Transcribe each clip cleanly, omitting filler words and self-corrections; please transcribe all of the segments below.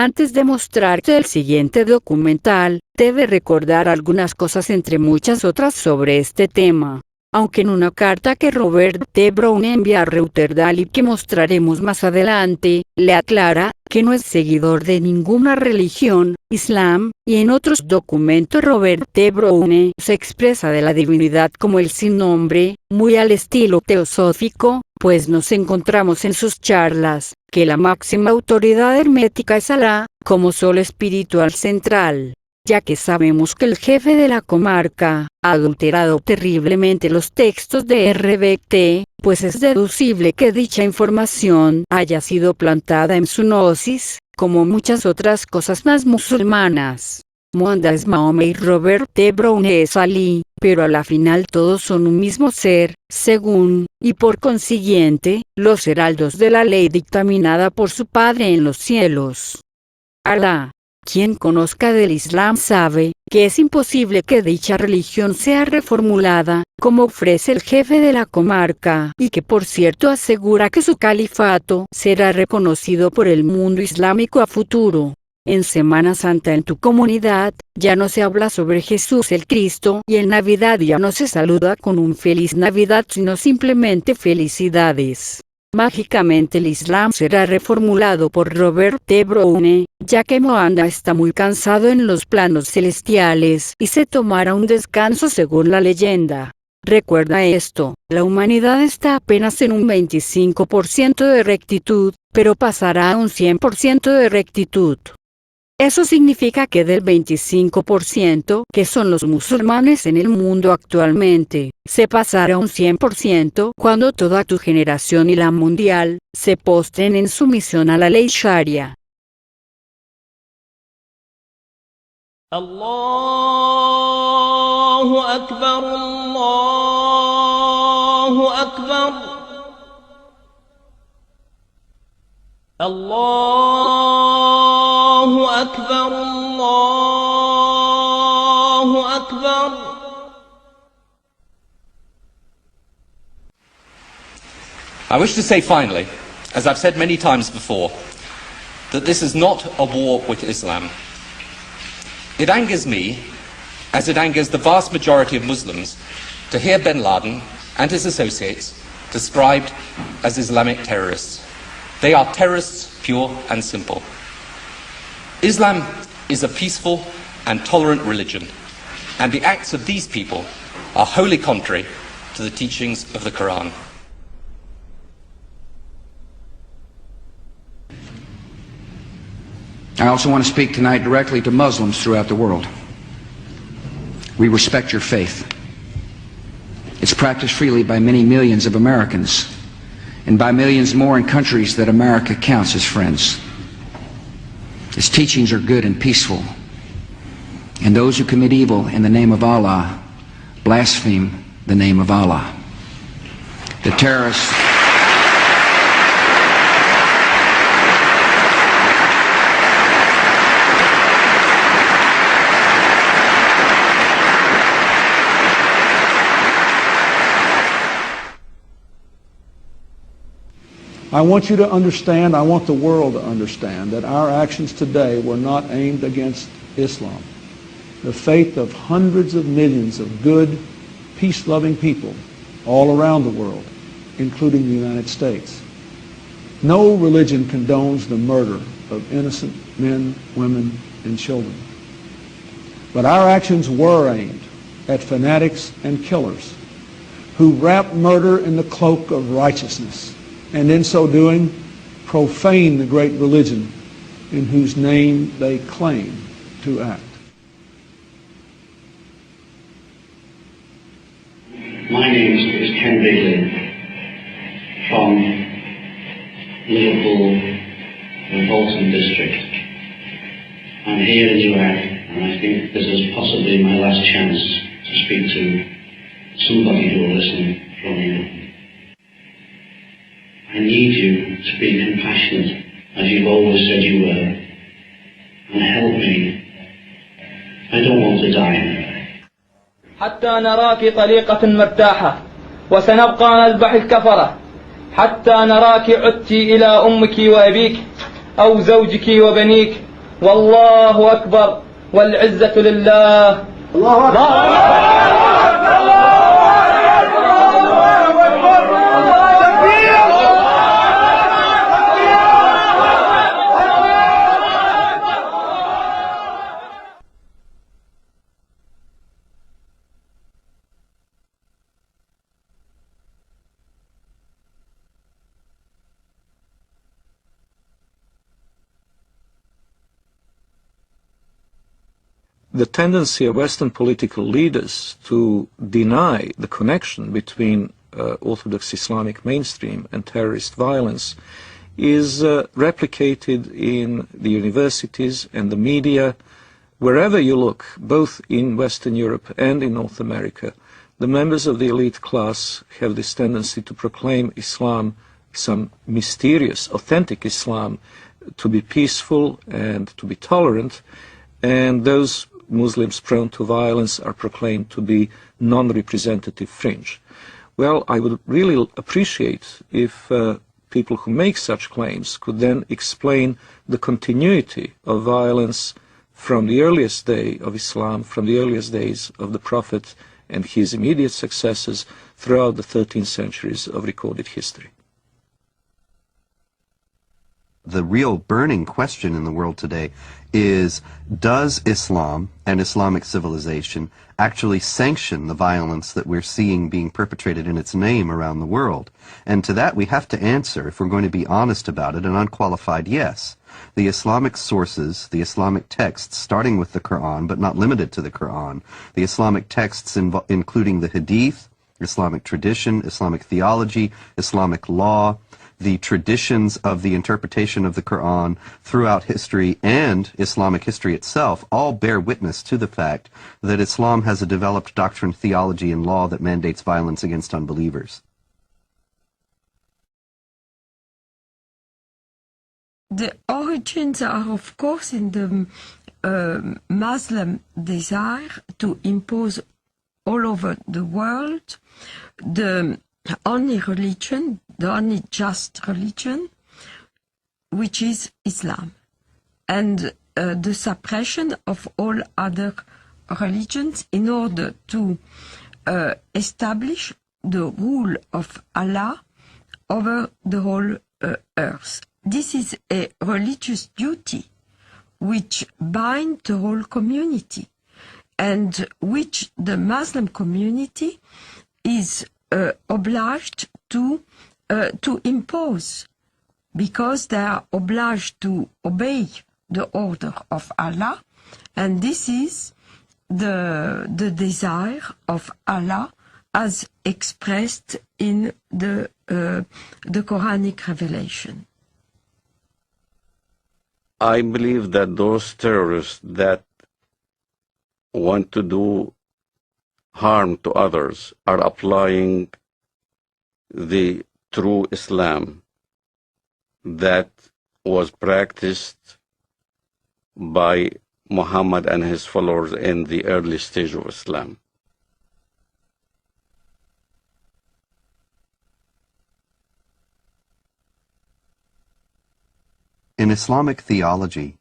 Antes de mostrarte el siguiente documental, debe recordar algunas cosas entre muchas otras sobre este tema. Aunque en una carta que Robert T. Browne envía a Reuterdal y que mostraremos más adelante, le aclara que no es seguidor de ninguna religión, Islam, y en otros documentos Robert T. Browne se expresa de la divinidad como el sin nombre, muy al estilo teosófico, pues nos encontramos en sus charlas, que la máxima autoridad hermética es Alá, como solo espiritual central. Ya que sabemos que el jefe de la comarca ha adulterado terriblemente los textos de Hermetic, pues es deducible que dicha información haya sido plantada en su gnosis, como muchas otras cosas más musulmanas. Muhammad es Mahoma y Robert T. Browne es Ali, pero a la final todos son un mismo ser, según, y por consiguiente, los heraldos de la ley dictaminada por su Padre en los cielos. Alá. Quien conozca del Islam sabe que es imposible que dicha religión sea reformulada, como ofrece el jefe de la comarca, y que por cierto asegura que su califato será reconocido por el mundo islámico a futuro. En Semana Santa en tu comunidad, ya no se habla sobre Jesús el Cristo, y en Navidad ya no se saluda con un Feliz Navidad sino simplemente felicidades. Mágicamente el Islam será reformulado por Robert T. Browne, ya que Muhammad está muy cansado en los planos celestiales y se tomará un descanso según la leyenda. Recuerda esto, la humanidad está apenas en un 25% de rectitud, pero pasará a un 100% de rectitud. Eso significa que del 25%, que son los musulmanes en el mundo actualmente, se pasará a un 100% cuando toda tu generación y la mundial, se postren en sumisión a la ley Sharia. Allahu Akbar, Allahu Akbar, Allahu Akbar, Allahu Akbar. I wish to say finally, as I've said many times before, that this is not a war with Islam. It angers me, as it angers the vast majority of Muslims, to hear bin Laden and his associates described as Islamic terrorists. They are terrorists, pure and simple. Islam is a peaceful and tolerant religion, and the acts of these people are wholly contrary to the teachings of the Quran. I also want to speak tonight directly to Muslims throughout the world. We respect your faith. It's practiced freely by many millions of Americans, and by millions more in countries that America counts as friends. Its teachings are good and peaceful, and those who commit evil in the name of Allah blaspheme the name of Allah. The terrorists... I want you to understand, I want the world to understand that our actions today were not aimed against Islam. The faith of hundreds of millions of good, peace-loving people all around the world, including the United States. No religion condones the murder of innocent men, women, and children. But our actions were aimed at fanatics and killers who wrap murder in the cloak of righteousness, and in so doing, profane the great religion in whose name they claim to act. My name is Ken Bailey from Liverpool, the Bolton district. I'm here in Iraq, and I think this is possibly my last chance to speak to somebody who will listen from Europe. I need you to be compassionate, as you've always said you were, and help me. I don't want to die now. حتى نراك طليقة مرتاحة وسنبقى نذبح الكفرة حتى نراك عدت إلى أمك وأبيك أو زوجك وبنيك والله أكبر والعزة لله. الله أكبر. The tendency of Western political leaders to deny the connection between Orthodox Islamic mainstream and terrorist violence is replicated in the universities and the media. Wherever you look, both in Western Europe and in North America, the members of the elite class have this tendency to proclaim Islam, some mysterious, authentic Islam, to be peaceful and to be tolerant, and those Muslims prone to violence are proclaimed to be non-representative fringe. Well, I would really appreciate if people who make such claims could then explain the continuity of violence from the earliest day of Islam, from the earliest days of the Prophet and his immediate successors throughout the 13 centuries of recorded history. The real burning question in the world today is, does Islam and Islamic civilization actually sanction the violence that we're seeing being perpetrated in its name around the world? And to that we have to answer, if we're going to be honest about it, an unqualified yes. The Islamic sources, the Islamic texts, starting with the Quran, but not limited to the Quran, the Islamic texts including the Hadith, Islamic tradition, Islamic theology, Islamic law, the traditions of the interpretation of the Quran throughout history and Islamic history itself all bear witness to the fact that Islam has a developed doctrine, theology, and law that mandates violence against unbelievers. The origins are, of course, in the Muslim desire to impose all over the world the only religion, the only just religion, which is Islam, and the suppression of all other religions in order to establish the rule of Allah over the whole earth. This is a religious duty which binds the whole community, and which the Muslim community is obliged to impose, because they are obliged to obey the order of Allah, and this is the desire of Allah as expressed in the Quranic revelation. I believe that those terrorists that want to do harm to others are applying the true Islam that was practiced by Muhammad and his followers in the early stage of Islam. In Islamic theology,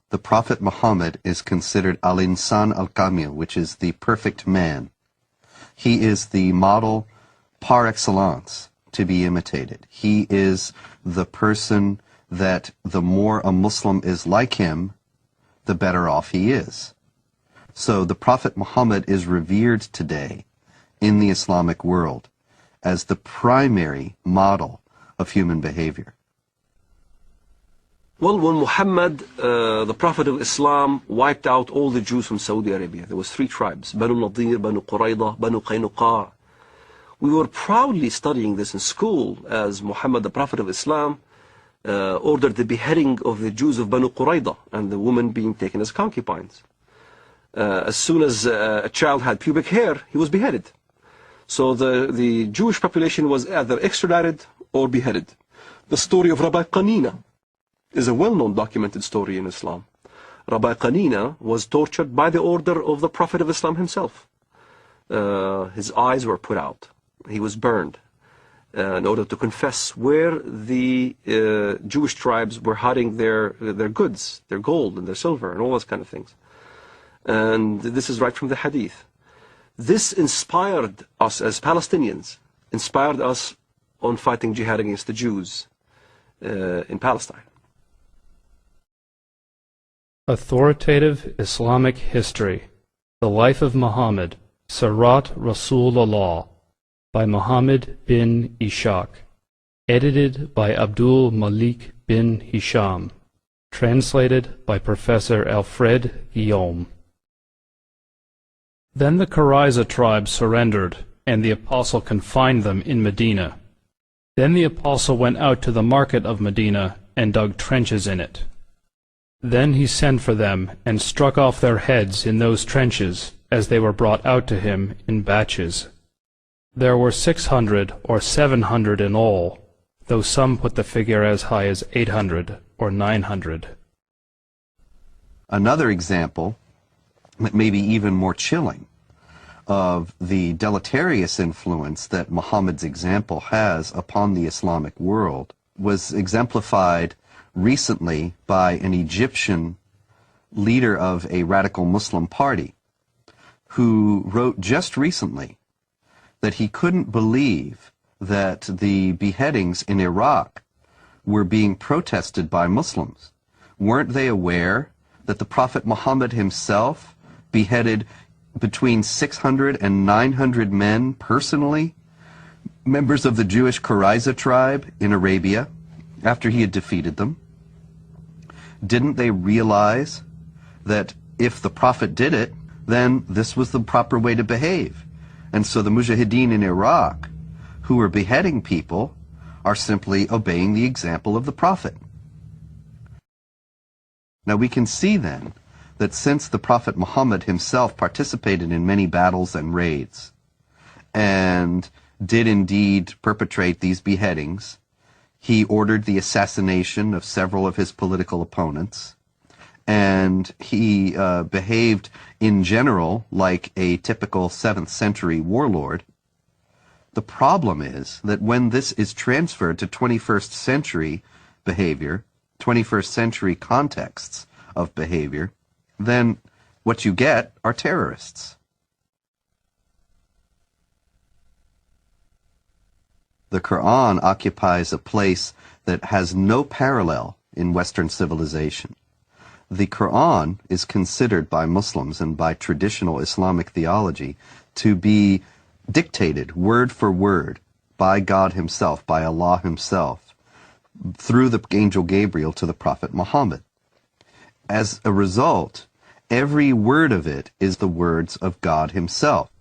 the Prophet Muhammad is considered al-insan al-kamil, which is the perfect man. He is the model par excellence to be imitated. He is the person that the more a Muslim is like him, the better off he is. So the Prophet Muhammad is revered today in the Islamic world as the primary model of human behavior. Well, when Muhammad, the Prophet of Islam, wiped out all the Jews from Saudi Arabia, there was 3 tribes, Banu Nadir, Banu Qurayda, Banu Qaynuqa. We were proudly studying this in school as Muhammad, the Prophet of Islam, ordered the beheading of the Jews of Banu Qurayda and the women being taken as concubines. As soon as a child had pubic hair, he was beheaded. So the Jewish population was either extradited or beheaded. The story of Rabbi Qanina is a well-known documented story in Islam. Rabbi Qanina was tortured by the order of the Prophet of Islam himself. His eyes were put out. He was burned. in order to confess where the Jewish tribes were hiding their goods, their gold and their silver and all those kind of things. And this is right from the Hadith. This inspired us as Palestinians, inspired us on fighting jihad against the Jews in Palestine. Authoritative Islamic History. The Life of Muhammad, Sirat Rasulullah, by Muhammad bin Ishaq. Edited by Abdul Malik bin Hisham. Translated by Professor Alfred Guillaume. Then the Qurayza tribe surrendered, and the apostle confined them in Medina. Then the apostle went out to the market of Medina and dug trenches in it. Then he sent for them and struck off their heads in those trenches as they were brought out to him in batches. There were 600 or 700 in all, though some put the figure as high as 800 or 900. Another example, maybe even more chilling, of the deleterious influence that Muhammad's example has upon the Islamic world was exemplified recently by an Egyptian leader of a radical Muslim party who wrote just recently that he couldn't believe that the beheadings in Iraq were being protested by Muslims. Weren't they aware that the Prophet Muhammad himself beheaded between 600 and 900 men personally, members of the Jewish Qurayza tribe in Arabia, after he had defeated them? Didn't they realize that if the Prophet did it, then this was the proper way to behave? And so the Mujahideen in Iraq, who are beheading people, are simply obeying the example of the Prophet. Now we can see then that since the Prophet Muhammad himself participated in many battles and raids, and did indeed perpetrate these beheadings, he ordered the assassination of several of his political opponents, and he behaved in general like a typical 7th century warlord. The problem is that when this is transferred to 21st century behavior, 21st century contexts of behavior, then what you get are terrorists. The Quran occupies a place that has no parallel in Western civilization. The Quran is considered by Muslims and by traditional Islamic theology to be dictated word for word by God himself, by Allah himself, through the angel Gabriel to the Prophet Muhammad. As a result, every word of it is the words of God himself.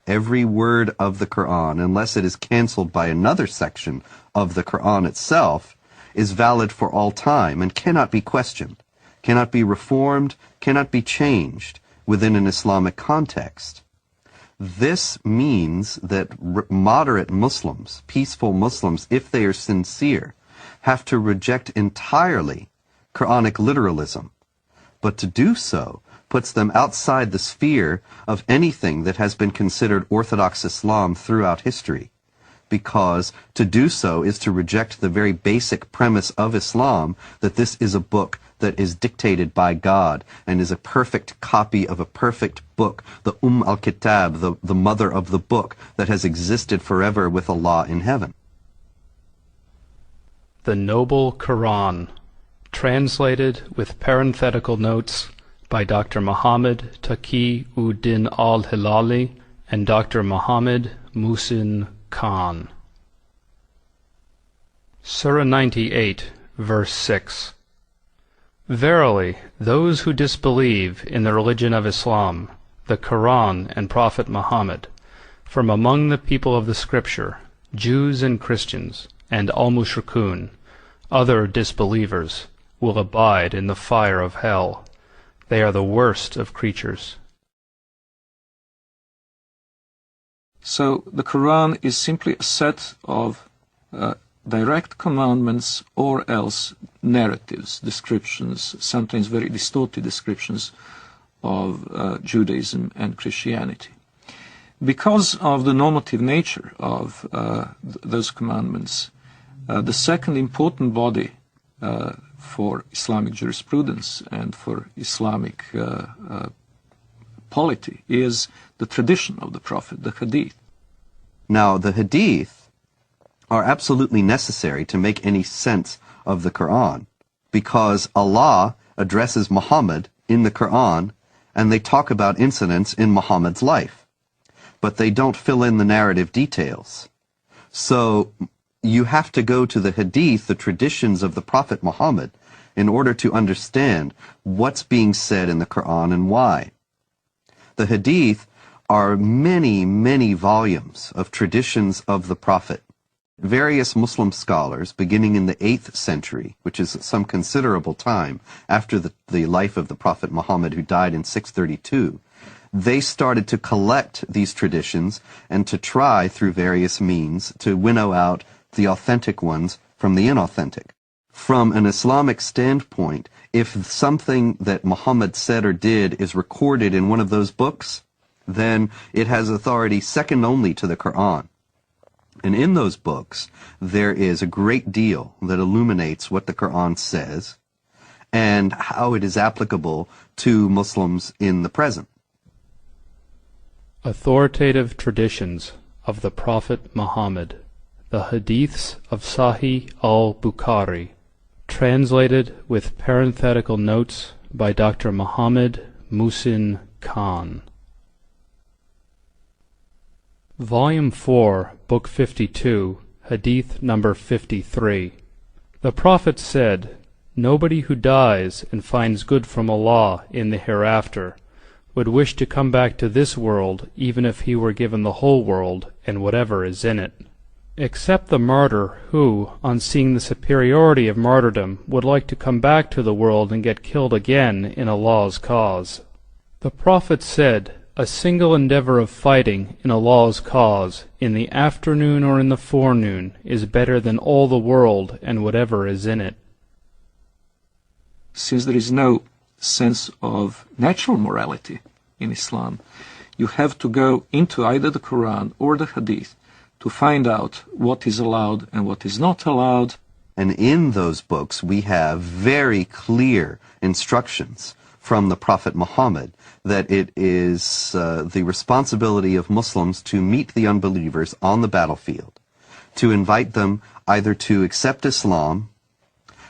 Every word of the Quran, unless it is cancelled by another section of the Quran itself, is valid for all time and cannot be questioned, cannot be reformed, cannot be changed within an Islamic context. This means that moderate Muslims, peaceful Muslims, if they are sincere, have to reject entirely Quranic literalism. But to do so puts them outside the sphere of anything that has been considered Orthodox Islam throughout history, because to do so is to reject the very basic premise of Islam, that this is a book that is dictated by God and is a perfect copy of a perfect book, the al-Kitab, the mother of the book that has existed forever with Allah in heaven. The Noble Quran, translated with parenthetical notes by Dr. Muhammad Taqi-ud-Din al-Hilali and Dr. Muhammad Muhsin Khan. Surah 98, verse 6. Verily, those who disbelieve in the religion of Islam, the Quran and Prophet Muhammad, from among the people of the Scripture, Jews and Christians, and al-Mushrikun, other disbelievers, will abide in the fire of hell. They are the worst of creatures. So the Quran is simply a set of direct commandments or else narratives, descriptions, sometimes very distorted descriptions of Judaism and Christianity. Because of the normative nature of those commandments, the second important body for Islamic jurisprudence and for Islamic polity is the tradition of the Prophet, the Hadith. Now, the Hadith are absolutely necessary to make any sense of the Quran, because Allah addresses Muhammad in the Quran, and they talk about incidents in Muhammad's life, but they don't fill in the narrative details. So you have to go to the Hadith, the traditions of the Prophet Muhammad, in order to understand what's being said in the Quran and why. The Hadith are many, many volumes of traditions of the Prophet. Various Muslim scholars, beginning in the 8th century, which is some considerable time after the life of the Prophet Muhammad, who died in 632, they started to collect these traditions and to try, through various means, to winnow out the authentic ones from the inauthentic. From an Islamic standpoint, if something that Muhammad said or did is recorded in one of those books, then it has authority second only to the Quran. And in those books, there is a great deal that illuminates what the Quran says and how it is applicable to Muslims in the present. Authoritative traditions of the Prophet Muhammad, the Hadiths of Sahih al-Bukhari, translated with parenthetical notes by Dr. Muhammad Muhsin Khan. Volume 4, Book 52, Hadith number 53. The Prophet said, "Nobody who dies and finds good from Allah in the hereafter would wish to come back to this world even if he were given the whole world and whatever is in it, except the martyr who, on seeing the superiority of martyrdom, would like to come back to the world and get killed again in Allah's cause." The Prophet said, "A single endeavor of fighting in Allah's cause, in the afternoon or in the forenoon, is better than all the world and whatever is in it." Since there is no sense of natural morality in Islam, you have to go into either the Quran or the Hadith to find out what is allowed and what is not allowed. And in those books we have very clear instructions from the Prophet Muhammad that it is the responsibility of Muslims to meet the unbelievers on the battlefield, to invite them either to accept Islam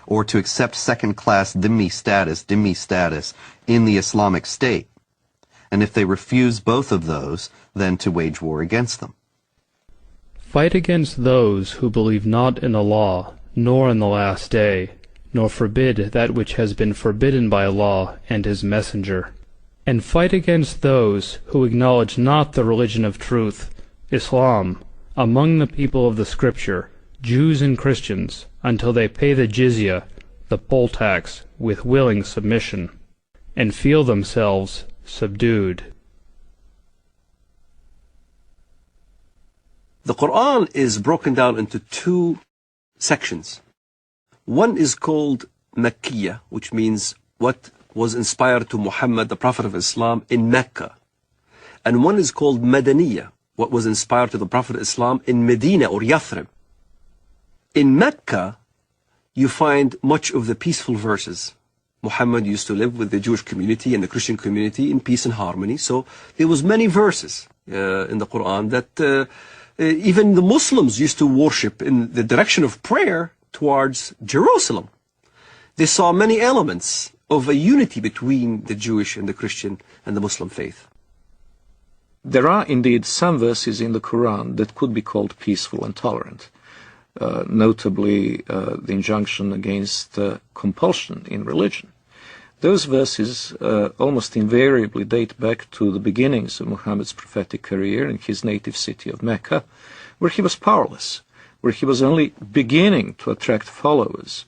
or to accept second-class dhimmi status in the Islamic State. And if they refuse both of those, then to wage war against them. Fight against those who believe not in Allah, nor in the last day, nor forbid that which has been forbidden by Allah and His Messenger. And fight against those who acknowledge not the religion of truth, Islam, among the people of the Scripture, Jews and Christians, until they pay the jizya, the poll tax, with willing submission, and feel themselves subdued. The Quran is broken down into two sections. One is called Makkiyah, which means what was inspired to Muhammad, the Prophet of Islam, in Mecca. And one is called Madaniyah, what was inspired to the Prophet of Islam in Medina or Yathrib. In Mecca, you find much of the peaceful verses. Muhammad used to live with the Jewish community and the Christian community in peace and harmony. So there was many verses in the Quran that even the Muslims used to worship in the direction of prayer towards Jerusalem. They saw many elements of a unity between the Jewish and the Christian and the Muslim faith. There are indeed some verses in the Quran that could be called peaceful and tolerant. Notably the injunction against compulsion in religion. Those verses almost invariably date back to the beginnings of Muhammad's prophetic career in his native city of Mecca, where he was powerless, where he was only beginning to attract followers.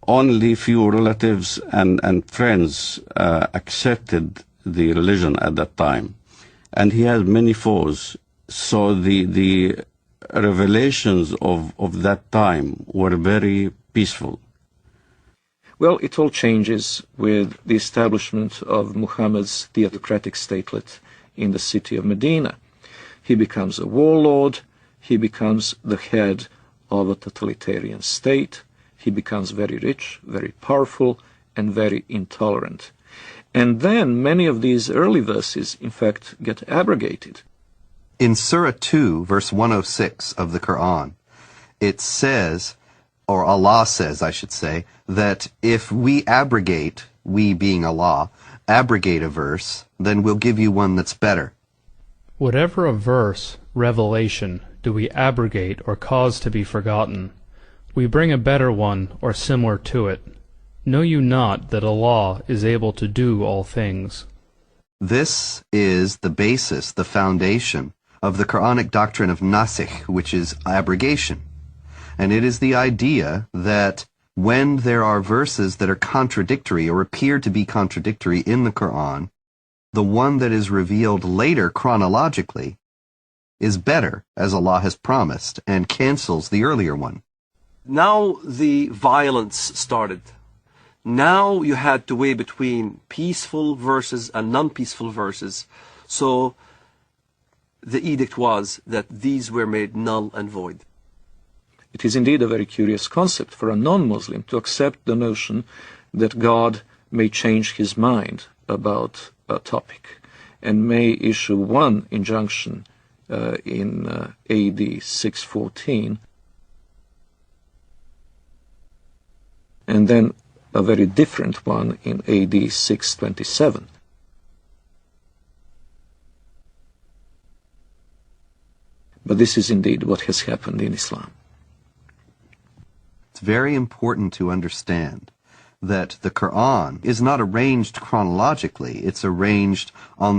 Only few relatives and friends accepted the religion at that time, and he had many foes. So the revelations of that time were very peaceful. Well, it all changes with the establishment of Muhammad's theocratic statelet in the city of Medina. he becomes a warlord, he becomes the head of a totalitarian state, he becomes very rich, very powerful, and very intolerant. And then many of these early verses, in fact, get abrogated. In Surah 2, verse 106 of the Quran, it says, or Allah says, I should say, that if we abrogate, we being Allah, abrogate a verse, then we'll give you one that's better. Whatever a verse, revelation, do we abrogate or cause to be forgotten, we bring a better one or similar to it. Know you not that Allah is able to do all things? This is the basis, the foundation of the Quranic doctrine of nasikh, which is abrogation. And it is the idea that when there are verses that are contradictory or appear to be contradictory in the Quran, the one that is revealed later chronologically is better, as Allah has promised, and cancels the earlier one. Now the violence started. Now you had to weigh between peaceful verses and non-peaceful verses. So the edict was that these were made null and void. It is indeed a very curious concept for a non-Muslim to accept the notion that God may change his mind about a topic and may issue one injunction in AD 614 and then a very different one in AD 627. But this is indeed what has happened in Islam. It's very important to understand that the Quran is not arranged chronologically. It's arranged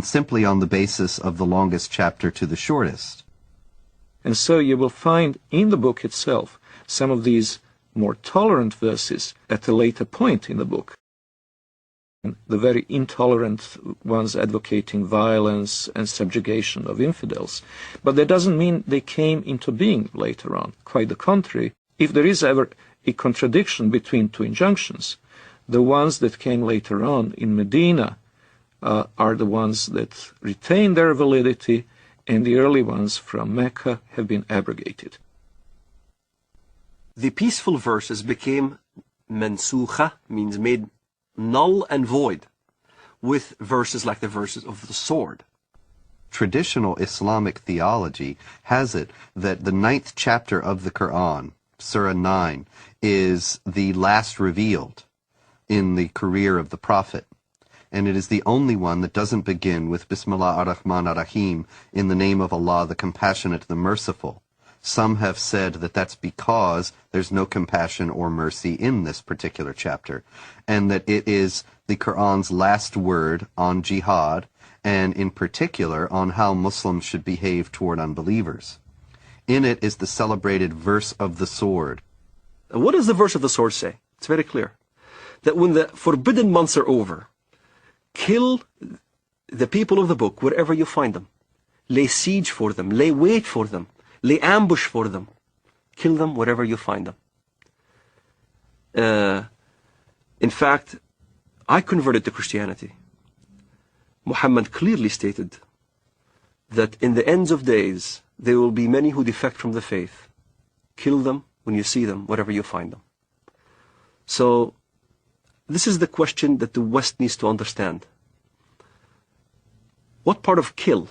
simply on the basis of the longest chapter to the shortest. And so you will find in the book itself some of these more tolerant verses at a later point in the book. And the very intolerant ones advocating violence and subjugation of infidels. But that doesn't mean they came into being later on. Quite the contrary. If there is ever a contradiction between two injunctions, the ones that came later on in Medina are the ones that retain their validity, and the early ones from Mecca have been abrogated. The peaceful verses became mansukha, means made null and void, with verses like the verses of the sword. Traditional Islamic theology has it that the 9th chapter of the Quran, Surah 9, is the last revealed in the career of the Prophet. And it is the only one that doesn't begin with Bismillah ar-Rahman ar-Rahim, in the name of Allah, the Compassionate, the Merciful. Some have said that that's because there's no compassion or mercy in this particular chapter, and that it is the Quran's last word on jihad, and in particular on how Muslims should behave toward unbelievers. In it is the celebrated verse of the sword. What does the verse of the sword say? It's very clear. That when the forbidden months are over, kill the people of the book wherever you find them. Lay siege for them. Lay wait for them. Lay ambush for them. Kill them wherever you find them. In fact, I converted to Christianity. Muhammad clearly stated that in the ends of days, there will be many who defect from the faith. Kill them when you see them, wherever you find them. So, this is the question that the West needs to understand. What part of kill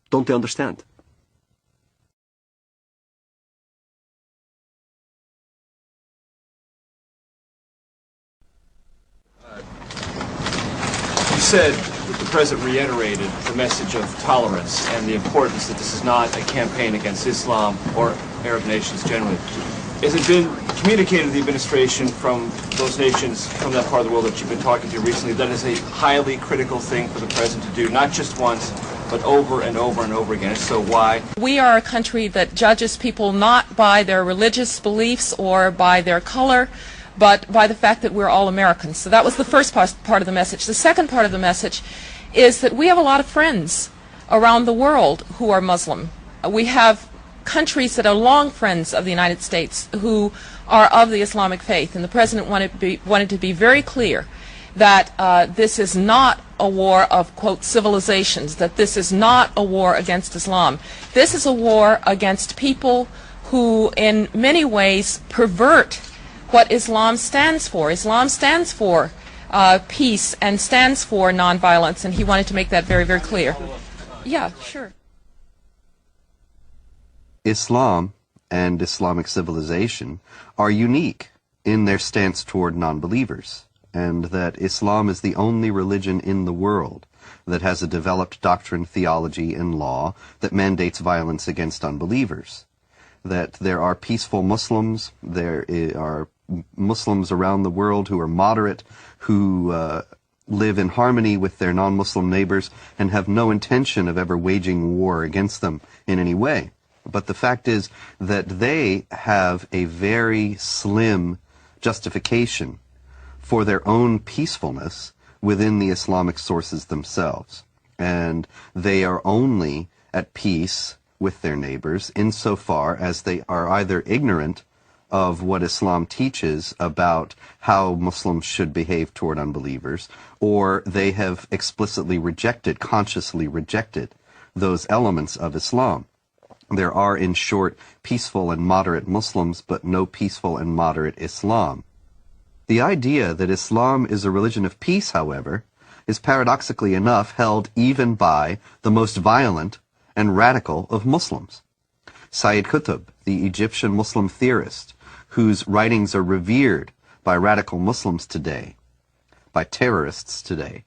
don't they understand? You said that the President reiterated the message of tolerance and the importance that this is not a campaign against Islam or Arab nations generally. Has it been communicated to the administration from those nations, from that part of the world that you've been talking to recently, that is a highly critical thing for the President to do, not just once, but over and over and over again? If so, why? We are a country that judges people not by their religious beliefs or by their color, but by the fact that we're all Americans. So that was the first part of the message. The second part of the message is that we have a lot of friends around the world who are Muslim. We have countries that are long friends of the United States who are of the Islamic faith, and the President wanted to be very clear that this is not a war of, quote, civilizations, that this is not a war against Islam. This is a war against people who in many ways pervert what Islam stands for. Islam stands for peace and stands for nonviolence, and he wanted to make that very, very clear. Yeah, sure. Islam and Islamic civilization are unique in their stance toward non-believers, and that Islam is the only religion in the world that has a developed doctrine, theology, and law that mandates violence against unbelievers. That there are peaceful Muslims, there are Muslims around the world who are moderate, who live in harmony with their non-Muslim neighbors and have no intention of ever waging war against them in any way. But the fact is that they have a very slim justification for their own peacefulness within the Islamic sources themselves. And they are only at peace with their neighbors insofar as they are either ignorant of what Islam teaches about how Muslims should behave toward unbelievers, or they have explicitly rejected, consciously rejected, those elements of Islam. There are, in short, peaceful and moderate Muslims, but no peaceful and moderate Islam. The idea that Islam is a religion of peace, however, is paradoxically enough held even by the most violent and radical of Muslims. Sayyid Qutb, the Egyptian Muslim theorist, whose writings are revered by radical Muslims today, by terrorists today,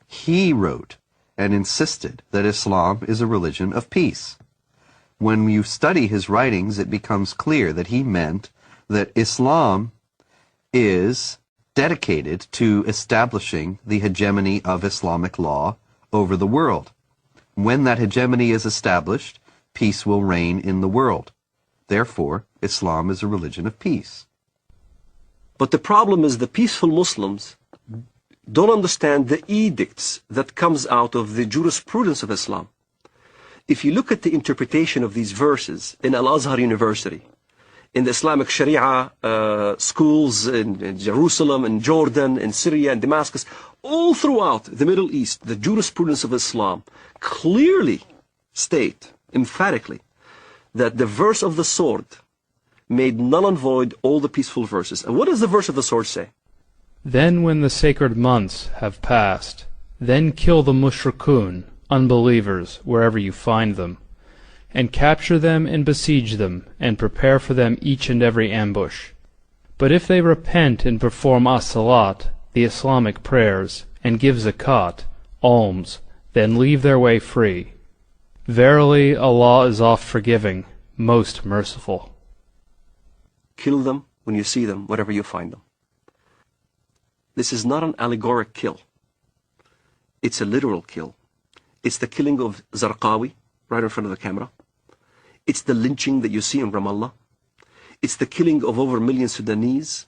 he wrote and insisted that Islam is a religion of peace. When you study his writings, it becomes clear that he meant that Islam is dedicated to establishing the hegemony of Islamic law over the world. When that hegemony is established, peace will reign in the world. Therefore, Islam is a religion of peace. But the problem is the peaceful Muslims don't understand the edicts that comes out of the jurisprudence of Islam. If you look at the interpretation of these verses in Al-Azhar University, in the Islamic Sharia schools in Jerusalem, in Jordan, in Syria, and Damascus, all throughout the Middle East, the jurisprudence of Islam clearly state, emphatically, that the verse of the sword made null and void all the peaceful verses. And what does the verse of the sword say? Then when the sacred months have passed, then kill the mushrikun, unbelievers, wherever you find them, and capture them and besiege them, and prepare for them each and every ambush. But if they repent and perform as-salat, the Islamic prayers, and give zakat, alms, then leave their way free. Verily, Allah is oft-forgiving, most merciful. Kill them when you see them, wherever you find them. This is not an allegoric kill. It's a literal kill. It's the killing of Zarqawi, right in front of the camera. It's the lynching that you see in Ramallah. It's the killing of over 1 million Sudanese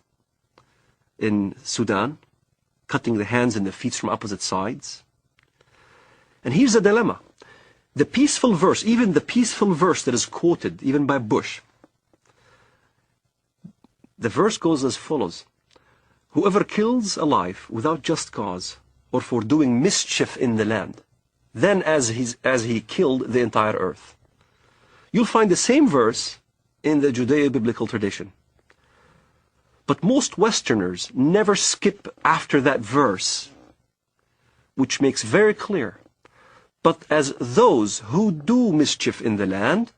in Sudan, cutting the hands and the feet from opposite sides. And here's the dilemma. The peaceful verse, even the peaceful verse that is quoted, even by Bush, the verse goes as follows. Whoever kills a life without just cause, or for doing mischief in the land, then as he killed the entire earth. You'll find the same verse in the Judeo-biblical tradition. But most Westerners never skip after that verse, which makes very clear. But as those who do mischief in the land,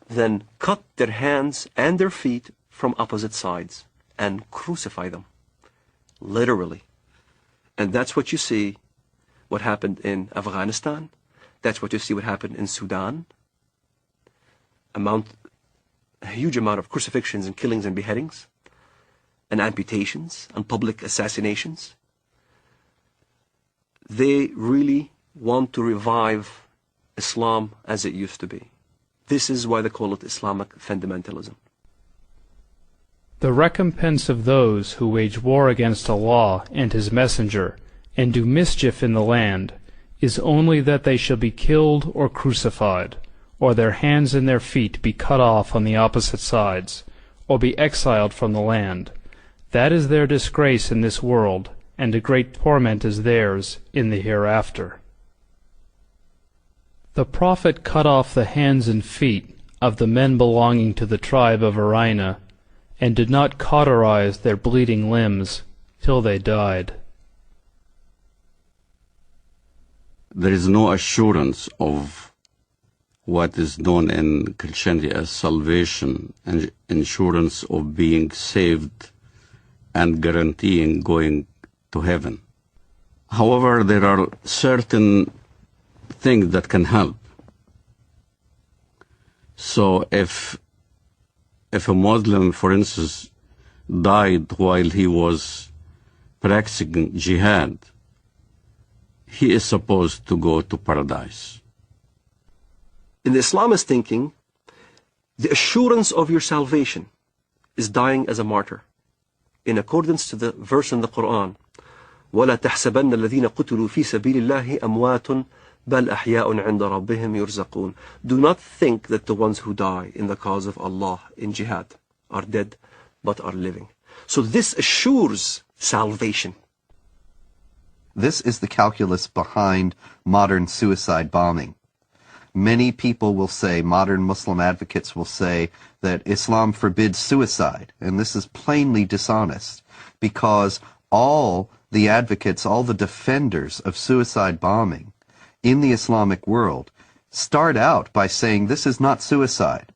then cut their hands and their feet from opposite sides and crucify them, literally. And that's what you see what happened in Afghanistan. That's what you see what happened in Sudan. A huge amount of crucifixions and killings and beheadings and amputations and public assassinations. They really want to revive Islam as it used to be. This is why they call it Islamic fundamentalism. The recompense of those who wage war against Allah and His Messenger and do mischief in the land is only that they shall be killed or crucified, or their hands and their feet be cut off on the opposite sides, or be exiled from the land. That is their disgrace in this world, and a great torment is theirs in the hereafter. The Prophet cut off the hands and feet of the men belonging to the tribe of Arina, and did not cauterize their bleeding limbs till they died. There is no assurance of what is known in Christianity as salvation and insurance of being saved and guaranteeing going to heaven. However, there are certain things that can help. So if a Muslim, for instance, died while he was practicing jihad, he is supposed to go to paradise. In the Islamist thinking, the assurance of your salvation is dying as a martyr, in accordance to the verse in the Quran, وَلَا تَحْسَبَنَّ الَّذِينَ قُتِلُوا فِي سَبِيلِ اللَّهِ أَمْوَاتٌ بَلْ أَحْيَاءٌ عِنْدَ رَبِّهِمْ يُرْزَقُونَ. Do not think that the ones who die in the cause of Allah in jihad are dead, but are living. So this assures salvation. This is the calculus behind modern suicide bombing. Many people will say, modern Muslim advocates will say, that Islam forbids suicide, and this is plainly dishonest, because all the advocates, all the defenders of suicide bombing in the Islamic world start out by saying this is not suicide.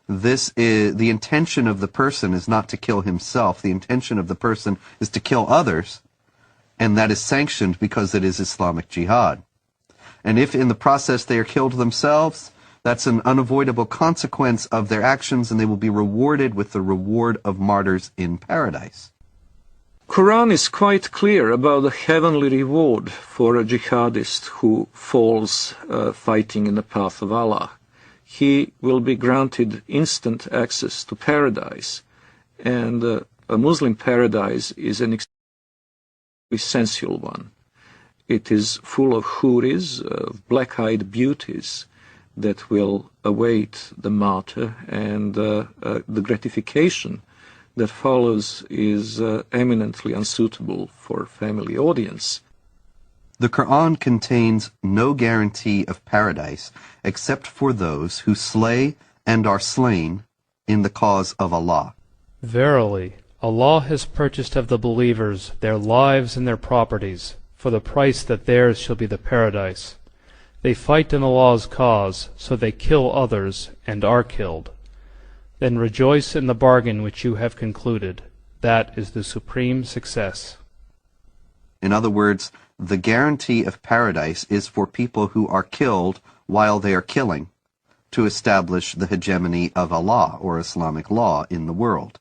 This is, the intention of the person is not to kill himself, the intention of the person is to kill others, and that is sanctioned because it is Islamic jihad. And if in the process they are killed themselves, that's an unavoidable consequence of their actions, and they will be rewarded with the reward of martyrs in paradise. Quran is quite clear about the heavenly reward for a jihadist who falls fighting in the path of Allah. He will be granted instant access to paradise, and a Muslim paradise is an sensual one. It is full of houris, of black-eyed beauties that will await the martyr, and the gratification that follows is eminently unsuitable for family audience. The Quran contains no guarantee of paradise except for those who slay and are slain in the cause of Allah. Verily, Allah has purchased of the believers their lives and their properties, for the price that theirs shall be the paradise. They fight in Allah's cause, so they kill others, and are killed. Then rejoice in the bargain which you have concluded. That is the supreme success. In other words, the guarantee of paradise is for people who are killed while they are killing, to establish the hegemony of Allah, or Islamic law, in the world.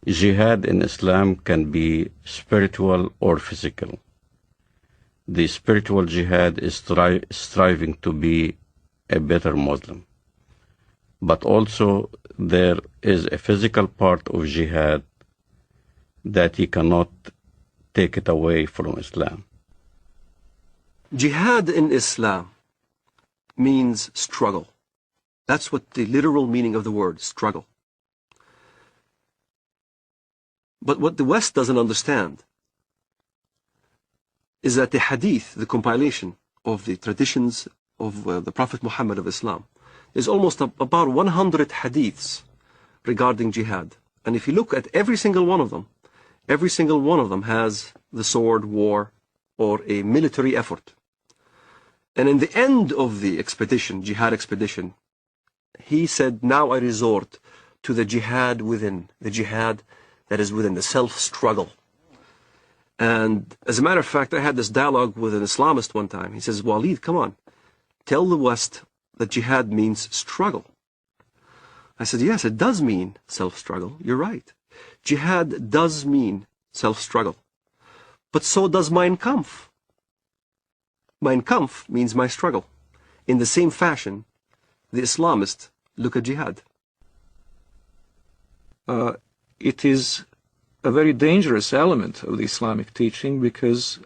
Jihad in Islam can be spiritual or physical. The spiritual jihad is striving to be a better Muslim. But also there is a physical part of jihad that you cannot take it away from Islam. Jihad in Islam means struggle. That's what the literal meaning of the word, struggle. But what the West doesn't understand is that the hadith, the compilation of the traditions of the Prophet Muhammad of Islam, is almost about 100 hadiths regarding jihad. And if you look at every single one of them has the sword, war, or a military effort. And in the end of the expedition, jihad expedition, he said, now I resort to the jihad within, the jihad that is within the self-struggle. And as a matter of fact, I had this dialogue with an Islamist one time. He says, Walid, come on, tell the West that jihad means struggle. I said, yes, it does mean self-struggle. You're right. Jihad does mean self-struggle. But so does Mein Kampf. Mein Kampf means my struggle. In the same fashion, the Islamists look at jihad. It is a very dangerous element of the Islamic teaching, because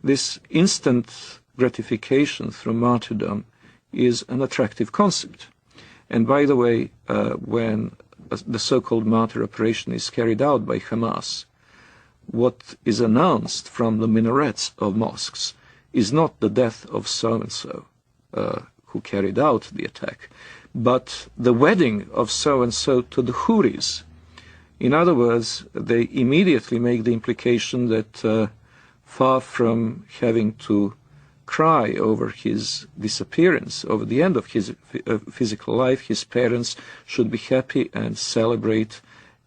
this instant gratification through martyrdom is an attractive concept. And by the way, when the so-called martyr operation is carried out by Hamas, what is announced from the minarets of mosques is not the death of so-and-so who carried out the attack, but the wedding of so-and-so to the Houris. In other words, they immediately make the implication that far from having to cry over his disappearance, over the end of his physical life, his parents should be happy and celebrate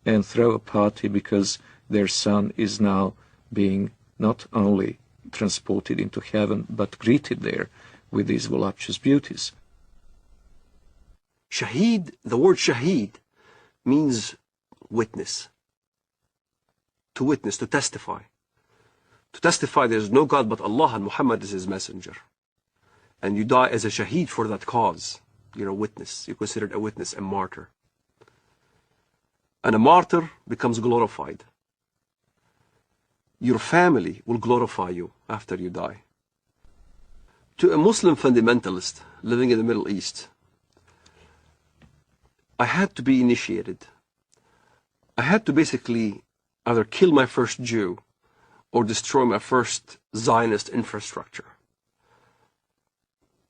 and throw a party because their son is now being not only transported into heaven, but greeted there with these voluptuous beauties. Shaheed, the word shaheed means witness. To witness, to testify. To testify there is no God but Allah and Muhammad is his messenger. And you die as a shaheed for that cause. You're a witness. You're considered a witness, a martyr. And a martyr becomes glorified. Your family will glorify you after you die. To a Muslim fundamentalist living in the Middle East, I had to be initiated. I had to basically either kill my first Jew or destroy my first Zionist infrastructure.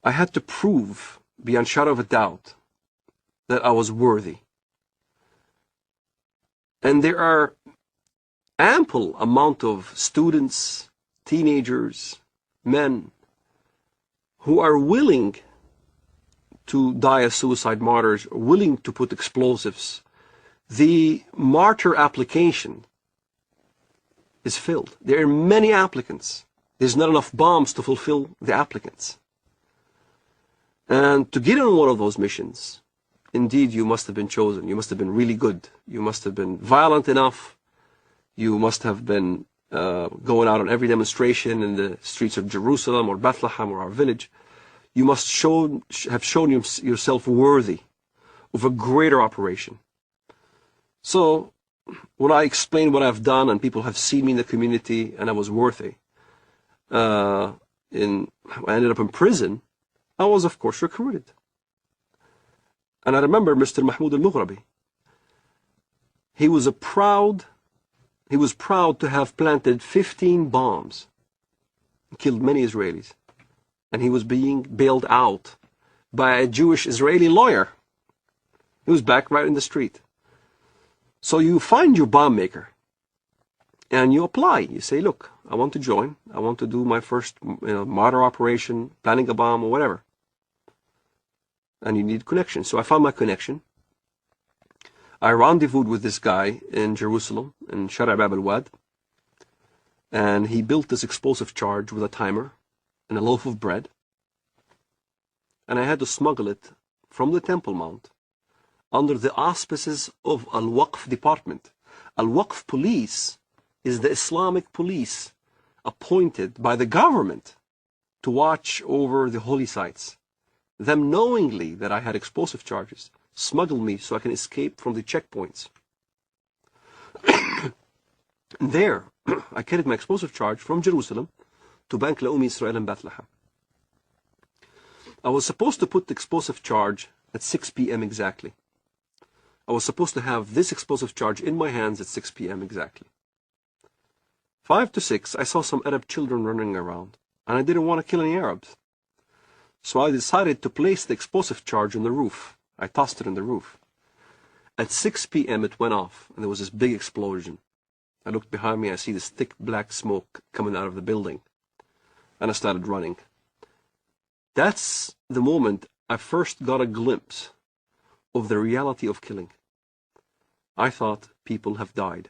I had to prove, beyond shadow of a doubt, that I was worthy. And there are ample amount of students, teenagers, men, who are willing to die as suicide martyrs, willing to put explosives. The martyr application is filled. There are many applicants. There's not enough bombs to fulfill the applicants. And to get on one of those missions, indeed you must have been chosen. You must have been really good. You must have been violent enough. You must have been going out on every demonstration in the streets of Jerusalem or Bethlehem or our village. You must have shown yourself worthy of a greater operation. So when I explain what I've done and people have seen me in the community and I was worthy, I ended up in prison, I was of course recruited. And I remember Mr. Mahmoud al-Mughrabi. He was proud to have planted 15 bombs and killed many Israelis. And he was being bailed out by a Jewish Israeli lawyer. He was back right in the street. So you find your bomb maker and you apply. You say, look, I want to join. I want to do my first martyr operation, planning a bomb or whatever. And you need connection. So I found my connection. I rendezvoused with this guy in Jerusalem, in Shara' Bab al-Wad. And he built this explosive charge with a timer and a loaf of bread. And I had to smuggle it from the Temple Mount under the auspices of Al-Waqf department. Al-Waqf police is the Islamic police appointed by the government to watch over the holy sites. Them knowingly that I had explosive charges smuggled me so I can escape from the checkpoints. And there, I carried my explosive charge from Jerusalem to Bank Leumi Israel in Bethlehem. I was supposed to put the explosive charge at 6 p.m. exactly. I was supposed to have this explosive charge in my hands at 6 p.m. exactly. 5 to 6, I saw some Arab children running around, and I didn't want to kill any Arabs. So I decided to place the explosive charge on the roof. I tossed it on the roof. At 6 p.m. it went off, and there was this big explosion. I looked behind me, I see this thick black smoke coming out of the building. And I started running. That's the moment I first got a glimpse of the reality of killing. I thought people have died.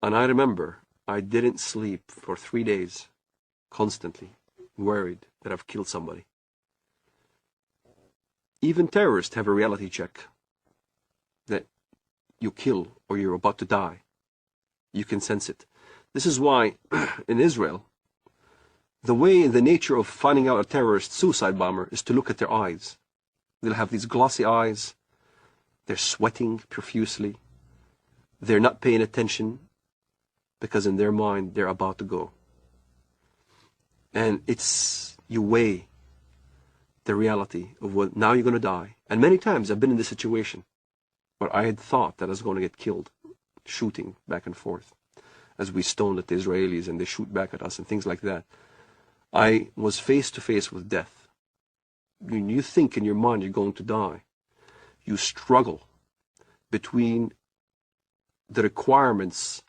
And I remember I didn't sleep for 3 days, constantly worried that I've killed somebody. Even terrorists have a reality check that you kill or you're about to die. You can sense it. This is why in Israel, the nature of finding out a terrorist suicide bomber is to look at their eyes. They'll have these glossy eyes. They're sweating profusely. They're not paying attention because in their mind they're about to go. And you weigh the reality of what now you're going to die. And many times I've been in this situation where I had thought that I was going to get killed, shooting back and forth. as we stone at the Israelis and they shoot back at us and things like that. I was face to face with death. When you think in your mind you're going to die, you struggle between the requirements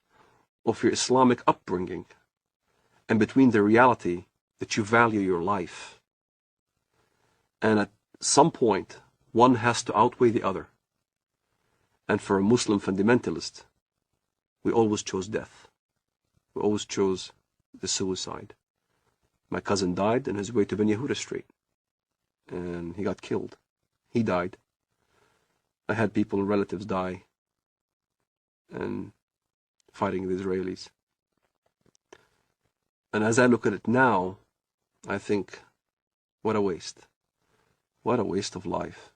of your Islamic upbringing and between the reality that you value your life. And at some point, one has to outweigh the other. And for a Muslim fundamentalist, we always chose death. We always chose the suicide. My cousin died on his way to Ben Yehuda Street, and he got killed. He died. I had people, relatives die, and fighting the Israelis. And as I look at it now, I think, what a waste. What a waste of life.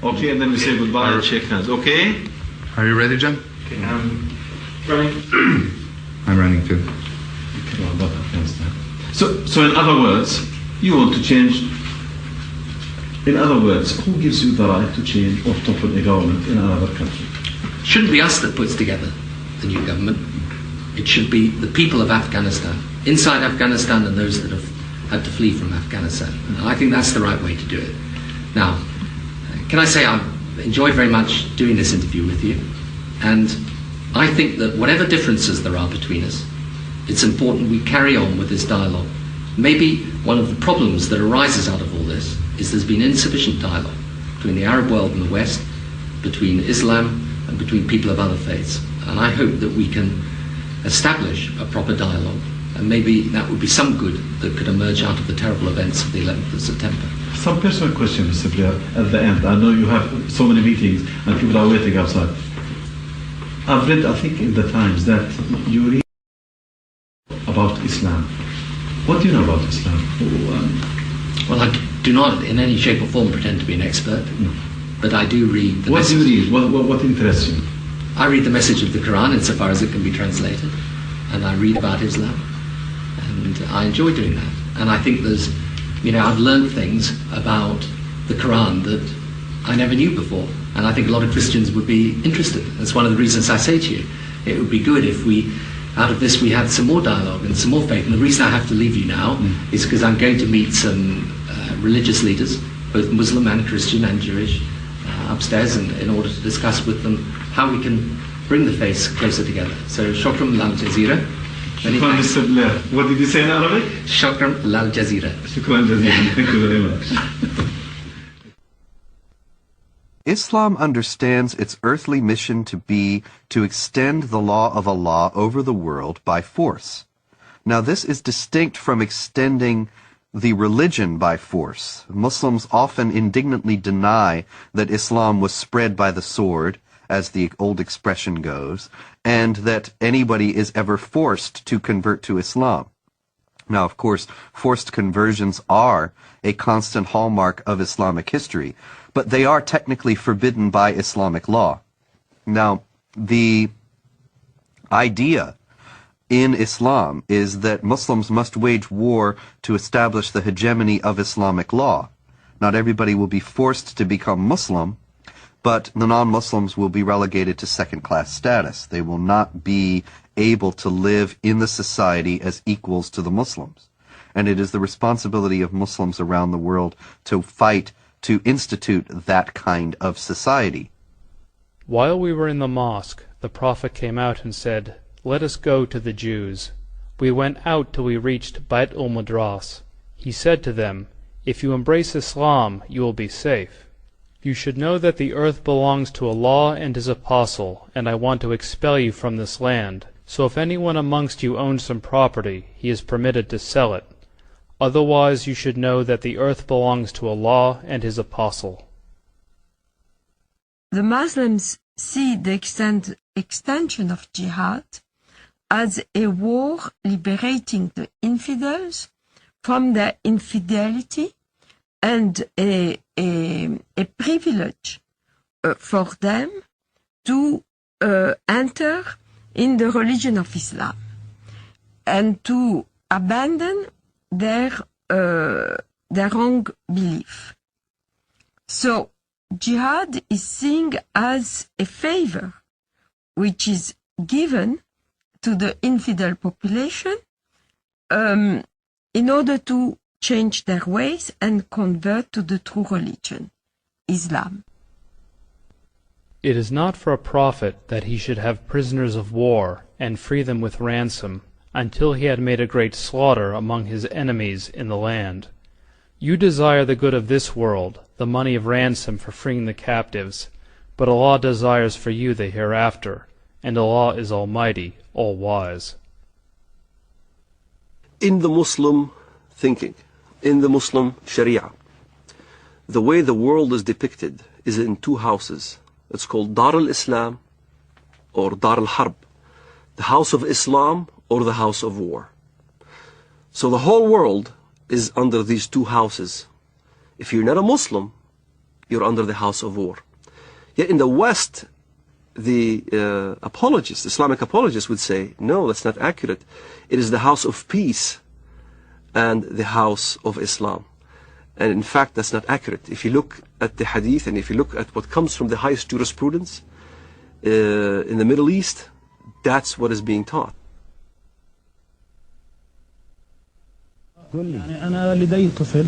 Okay, and then we say goodbye and shake hands. Okay? Are you ready, John? Okay, I'm running. I'm running too. So in other words, you want to change. In other words, who gives you the right to change or topple a government in another country? It shouldn't be us that puts together the new government. It should be the people of Afghanistan, inside Afghanistan and those that have had to flee from Afghanistan. And I think that's the right way to do it. Now, can I say I've enjoyed very much doing this interview with you, and I think that whatever differences there are between us, it's important we carry on with this dialogue. Maybe one of the problems that arises out of all this is there's been insufficient dialogue between the Arab world and the West, between Islam and between people of other faiths. And I hope that we can establish a proper dialogue, and maybe that would be some good that could emerge out of the terrible events of the 11th of September. Some personal question, Mr. Blair, at the end. I know you have so many meetings and people are waiting outside. I've read, I think, in the Times that you read about Islam. What do you know about Islam? Well, I do not in any shape or form pretend to be an expert, but I do read the What do you read? What interests you? I read the message of the Quran insofar as it can be translated, and I read about Islam, and I enjoy doing that. And I think there's, I've learned things about the Quran that I never knew before, and I think a lot of Christians would be interested. That's one of the reasons I say to you, it would be good if out of this we had some more dialogue and some more faith. And the reason I have to leave you now is because I'm going to meet some religious leaders, both Muslim and Christian and Jewish, upstairs, in order to discuss with them how we can bring the faiths closer together. So, shukran lal jazeera. Shukran, Mr. Blair. What did you say in Arabic? Shukran lal jazeera. Shukran jazeera. Thank you very much. Islam understands its earthly mission to be to extend the law of Allah over the world by force. Now, this is distinct from extending the religion by force. Muslims often indignantly deny that Islam was spread by the sword, as the old expression goes, and that anybody is ever forced to convert to Islam. Now, of course, forced conversions are a constant hallmark of Islamic history, but they are technically forbidden by Islamic law. Now, the idea in Islam is that Muslims must wage war to establish the hegemony of Islamic law. Not everybody will be forced to become Muslim, but the non-Muslims will be relegated to second-class status. They will not be able to live in the society as equals to the Muslims. And it is the responsibility of Muslims around the world to fight to institute that kind of society. While we were in the mosque, the Prophet came out and said, "Let us go to the Jews." We went out till we reached Bait al-Madras. He said to them, "If you embrace Islam, you will be safe. You should know that the earth belongs to Allah and His Apostle, and I want to expel you from this land. So if anyone amongst you owns some property, he is permitted to sell it. Otherwise you should know that the earth belongs to Allah and His Apostle." The Muslims see the extension of jihad as a war liberating the infidels from their infidelity and a privilege for them to enter in the religion of Islam. and to abandon their wrong belief. So jihad is seen as a favor which is given to the infidel population in order to change their ways and convert to the true religion, Islam. It is not for a prophet that he should have prisoners of war and free them with ransom, until he had made a great slaughter among his enemies in the land. You desire the good of this world, the money of ransom for freeing the captives, but Allah desires for you the hereafter, and Allah is Almighty, All-Wise. In the Muslim thinking, in the Muslim Sharia, the way the world is depicted is in two houses. It's called Dar al-Islam or Dar al-Harb, the house of Islam or the house of war. So the whole world is under these two houses. If you're not a Muslim, you're under the house of war. Yet in the West, the apologists, Islamic apologists would say, no, that's not accurate. It is the house of peace and the house of Islam. And in fact, that's not accurate. If you look at the hadith and if you look at what comes from the highest jurisprudence in the Middle East, that's what is being taught. يعني أنا لدي طفل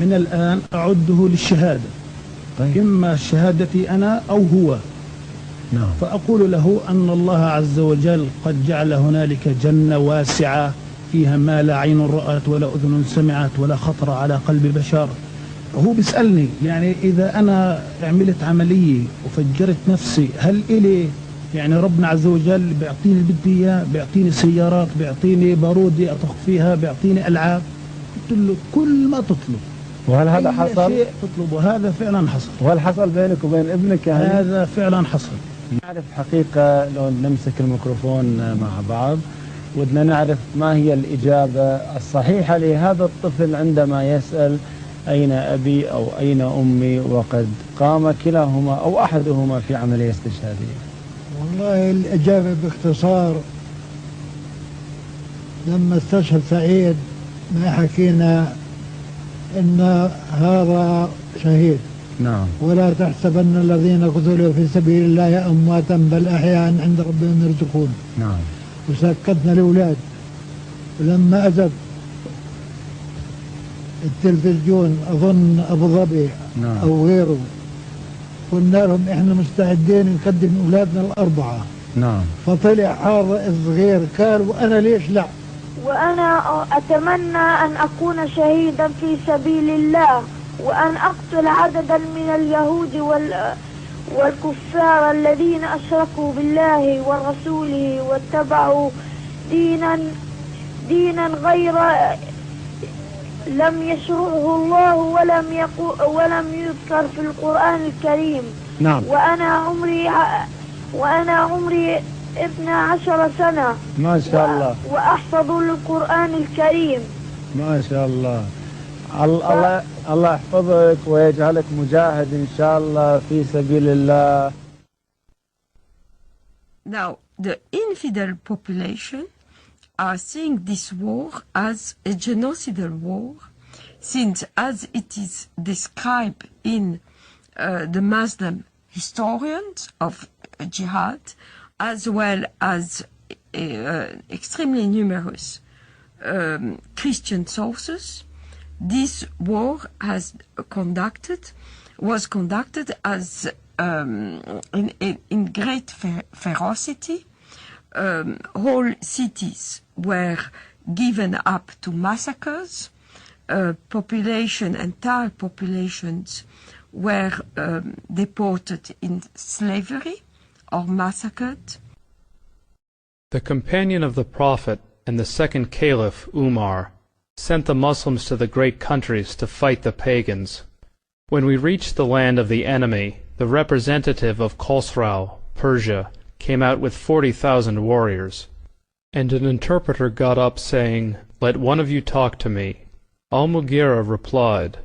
من الآن أعده للشهادة إما شهادتي أنا أو هو فأقول له أن الله عز وجل قد جعل هنالك جنة واسعة فيها ما لا عين رأت ولا أذن سمعت ولا خطر على قلب بشر. هو بيسألني يعني إذا أنا عملت عملية وفجرت نفسي هل إلي يعني ربنا عز وجل بيعطيني اللي بدي إياه، بيعطيني سيارات، بيعطيني بارودة أطخ فيها، بيعطيني ألعاب. قلت له كل ما تطلب. وهل هذا حصل؟ شيء تطلبه هذا فعلا حصل. وهل حصل بينك وبين ابنك يعني؟ هذا فعلا حصل. نعرف حقيقة لو نمسك الميكروفون مع بعض ودنا نعرف ما هي الإجابة الصحيحة لهذا الطفل عندما يسأل أين أبي أو أين أمي وقد قام كلاهما أو أحدهما في عملية استشهادية. والله الإجابة باختصار لما استشهد سعيد ما حكينا إن هذا شهيد. نعم. ولا تحسبن الذين قتلوا في سبيل الله أمواتا بل أحياء عند ربهم يرزقون. نعم. وسكتنا الأولاد ولما أذب التلفزيون أظن أبو ظبي أو غيره قلنا لهم إحنا مستعدين نقدم أولادنا الأربعة. نعم. فطلع هذا الصغير قال وأنا ليش لا. وأنا أتمنى أن أكون شهيدا في سبيل الله وأن أقتل عددا من اليهود والكفار الذين أشركوا بالله ورسوله واتبعوا دينا غير لم يشرعه الله ولم يذكر في القرآن الكريم. نعم. وأنا عمري 12 سنة. ما شاء الله. وأحفظ القرآن الكريم. ما شاء الله. الله يحفظك ويجعلك مجاهد إن شاء الله في سبيل الله. Now, the infidel population are seeing this war as a genocidal war, since as it is described in the Muslim historians of jihad, as well as extremely numerous Christian sources, this war was conducted as in great ferocity. Whole cities were given up to massacres. Entire populations were deported in slavery or massacred. The companion of the Prophet and the second Caliph, Umar, sent the Muslims to the great countries to fight the pagans. When we reached the land of the enemy, the representative of Khosrau, Persia, came out with 40,000 warriors. And an interpreter got up saying, "Let one of you talk to me." Al-Mughira replied,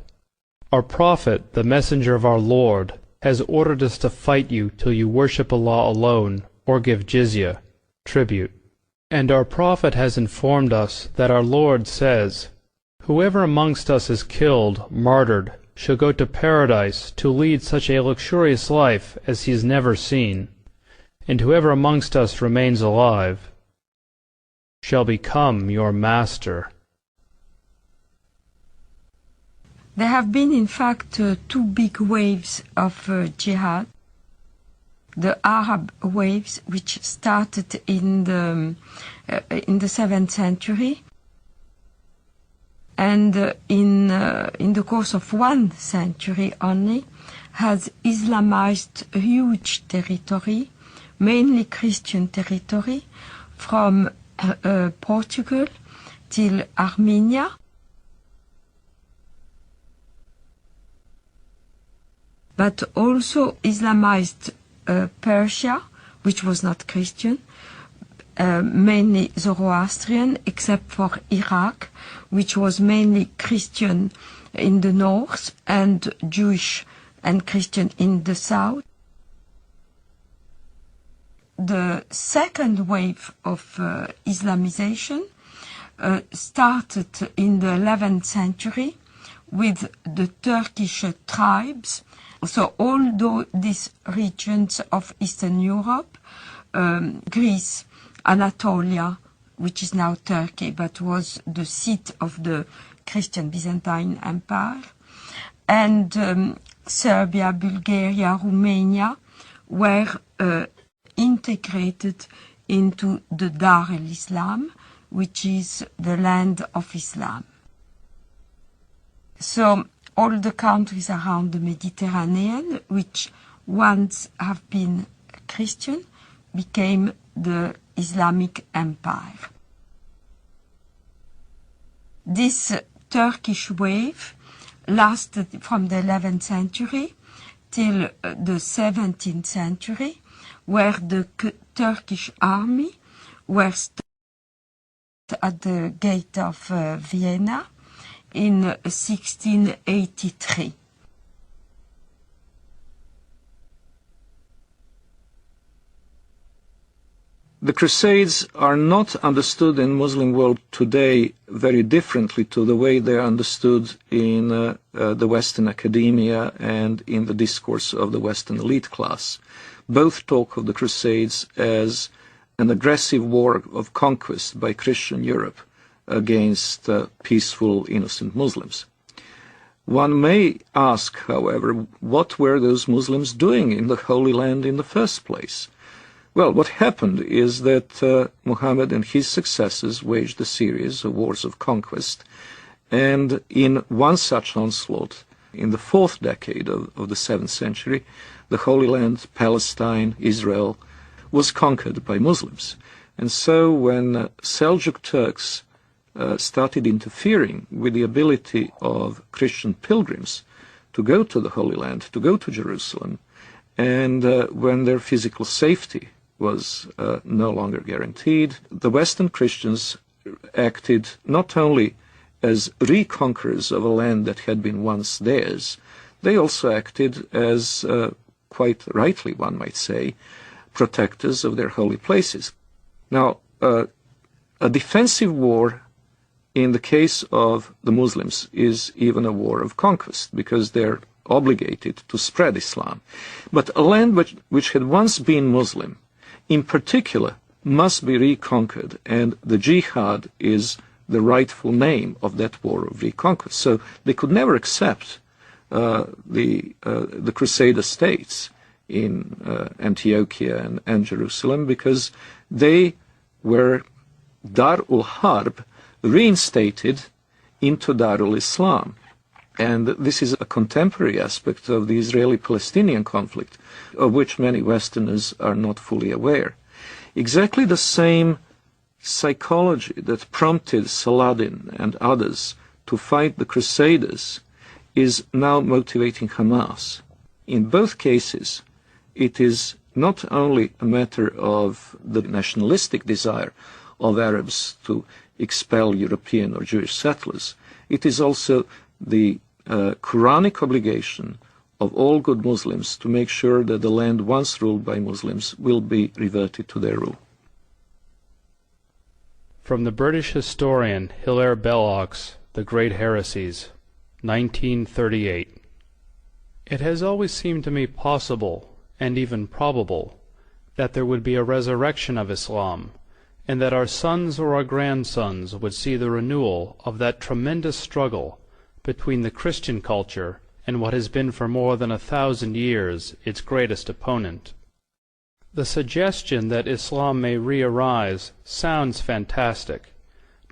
"Our Prophet, the Messenger of our Lord, has ordered us to fight you till you worship Allah alone or give jizya, tribute." And our prophet has informed us that our Lord says, "Whoever amongst us is killed, martyred, shall go to paradise to lead such a luxurious life as he has never seen, and whoever amongst us remains alive shall become your master." There have been, in fact, two big waves of jihad. The Arab waves, which started in the 7th century, and in the course of 1 century only, has Islamized a huge territory, mainly Christian territory, from Portugal till Armenia. But also Islamized Persia, which was not Christian, mainly Zoroastrian, except for Iraq, which was mainly Christian in the north and Jewish and Christian in the south. The second wave of Islamization started in the 11th century with the Turkish tribes. So all these regions of Eastern Europe, Greece, Anatolia, which is now Turkey, but was the seat of the Christian Byzantine Empire, and Serbia, Bulgaria, Romania were integrated into the Dar el-Islam, which is the land of Islam. So all the countries around the Mediterranean, which once have been Christian, became the Islamic Empire. This Turkish wave lasted from the 11th century till the 17th century, where the Turkish army were stopped at the gate of Vienna in 1683. The Crusades are not understood in Muslim world today very differently to the way they are understood in the Western academia and in the discourse of the Western elite class. Both talk of the Crusades as an aggressive war of conquest by Christian Europe against peaceful, innocent Muslims. One may ask, however, what were those Muslims doing in the Holy Land in the first place? Well, what happened is that Muhammad and his successors waged a series of wars of conquest, and in one such onslaught, in the 4th decade of the 7th century, the Holy Land, Palestine, Israel, was conquered by Muslims. And so when Seljuk Turks started interfering with the ability of Christian pilgrims to go to the Holy Land, to go to Jerusalem, and when their physical safety was no longer guaranteed, the Western Christians acted not only as reconquerors of a land that had been once theirs, they also acted as, quite rightly one might say, protectors of their holy places. Now, a defensive war in the case of the Muslims is even a war of conquest, because they're obligated to spread Islam. But a land which had once been Muslim, in particular, must be reconquered, and the jihad is the rightful name of that war of reconquest. So they could never accept the Crusader states in Antiochia and Jerusalem, because they were Dar ul-Harb reinstated into Dar ul-Islam. And this is a contemporary aspect of the Israeli-Palestinian conflict, of which many Westerners are not fully aware. Exactly the same psychology that prompted Saladin and others to fight the Crusaders is now motivating Hamas. In both cases, it is not only a matter of the nationalistic desire of Arabs to expel European or Jewish settlers, it is also the Quranic obligation of all good Muslims to make sure that the land once ruled by Muslims will be reverted to their rule. From the British historian Hilaire Belloc's The Great Heresies, 1938. It has always seemed to me possible, and even probable, that there would be a resurrection of Islam, and that our sons or our grandsons would see the renewal of that tremendous struggle between the Christian culture and what has been for more than 1,000 years its greatest opponent. The suggestion that Islam may re-arise sounds fantastic,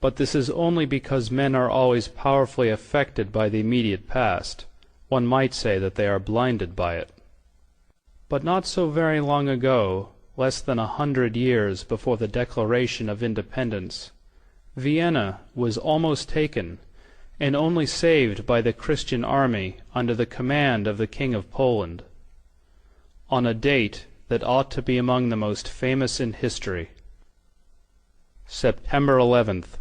but this is only because men are always powerfully affected by the immediate past. One might say that they are blinded by it. But not so very long ago, less than 100 years before the Declaration of Independence, Vienna was almost taken, and only saved by the Christian army under the command of the King of Poland, on a date that ought to be among the most famous in history. September 11th,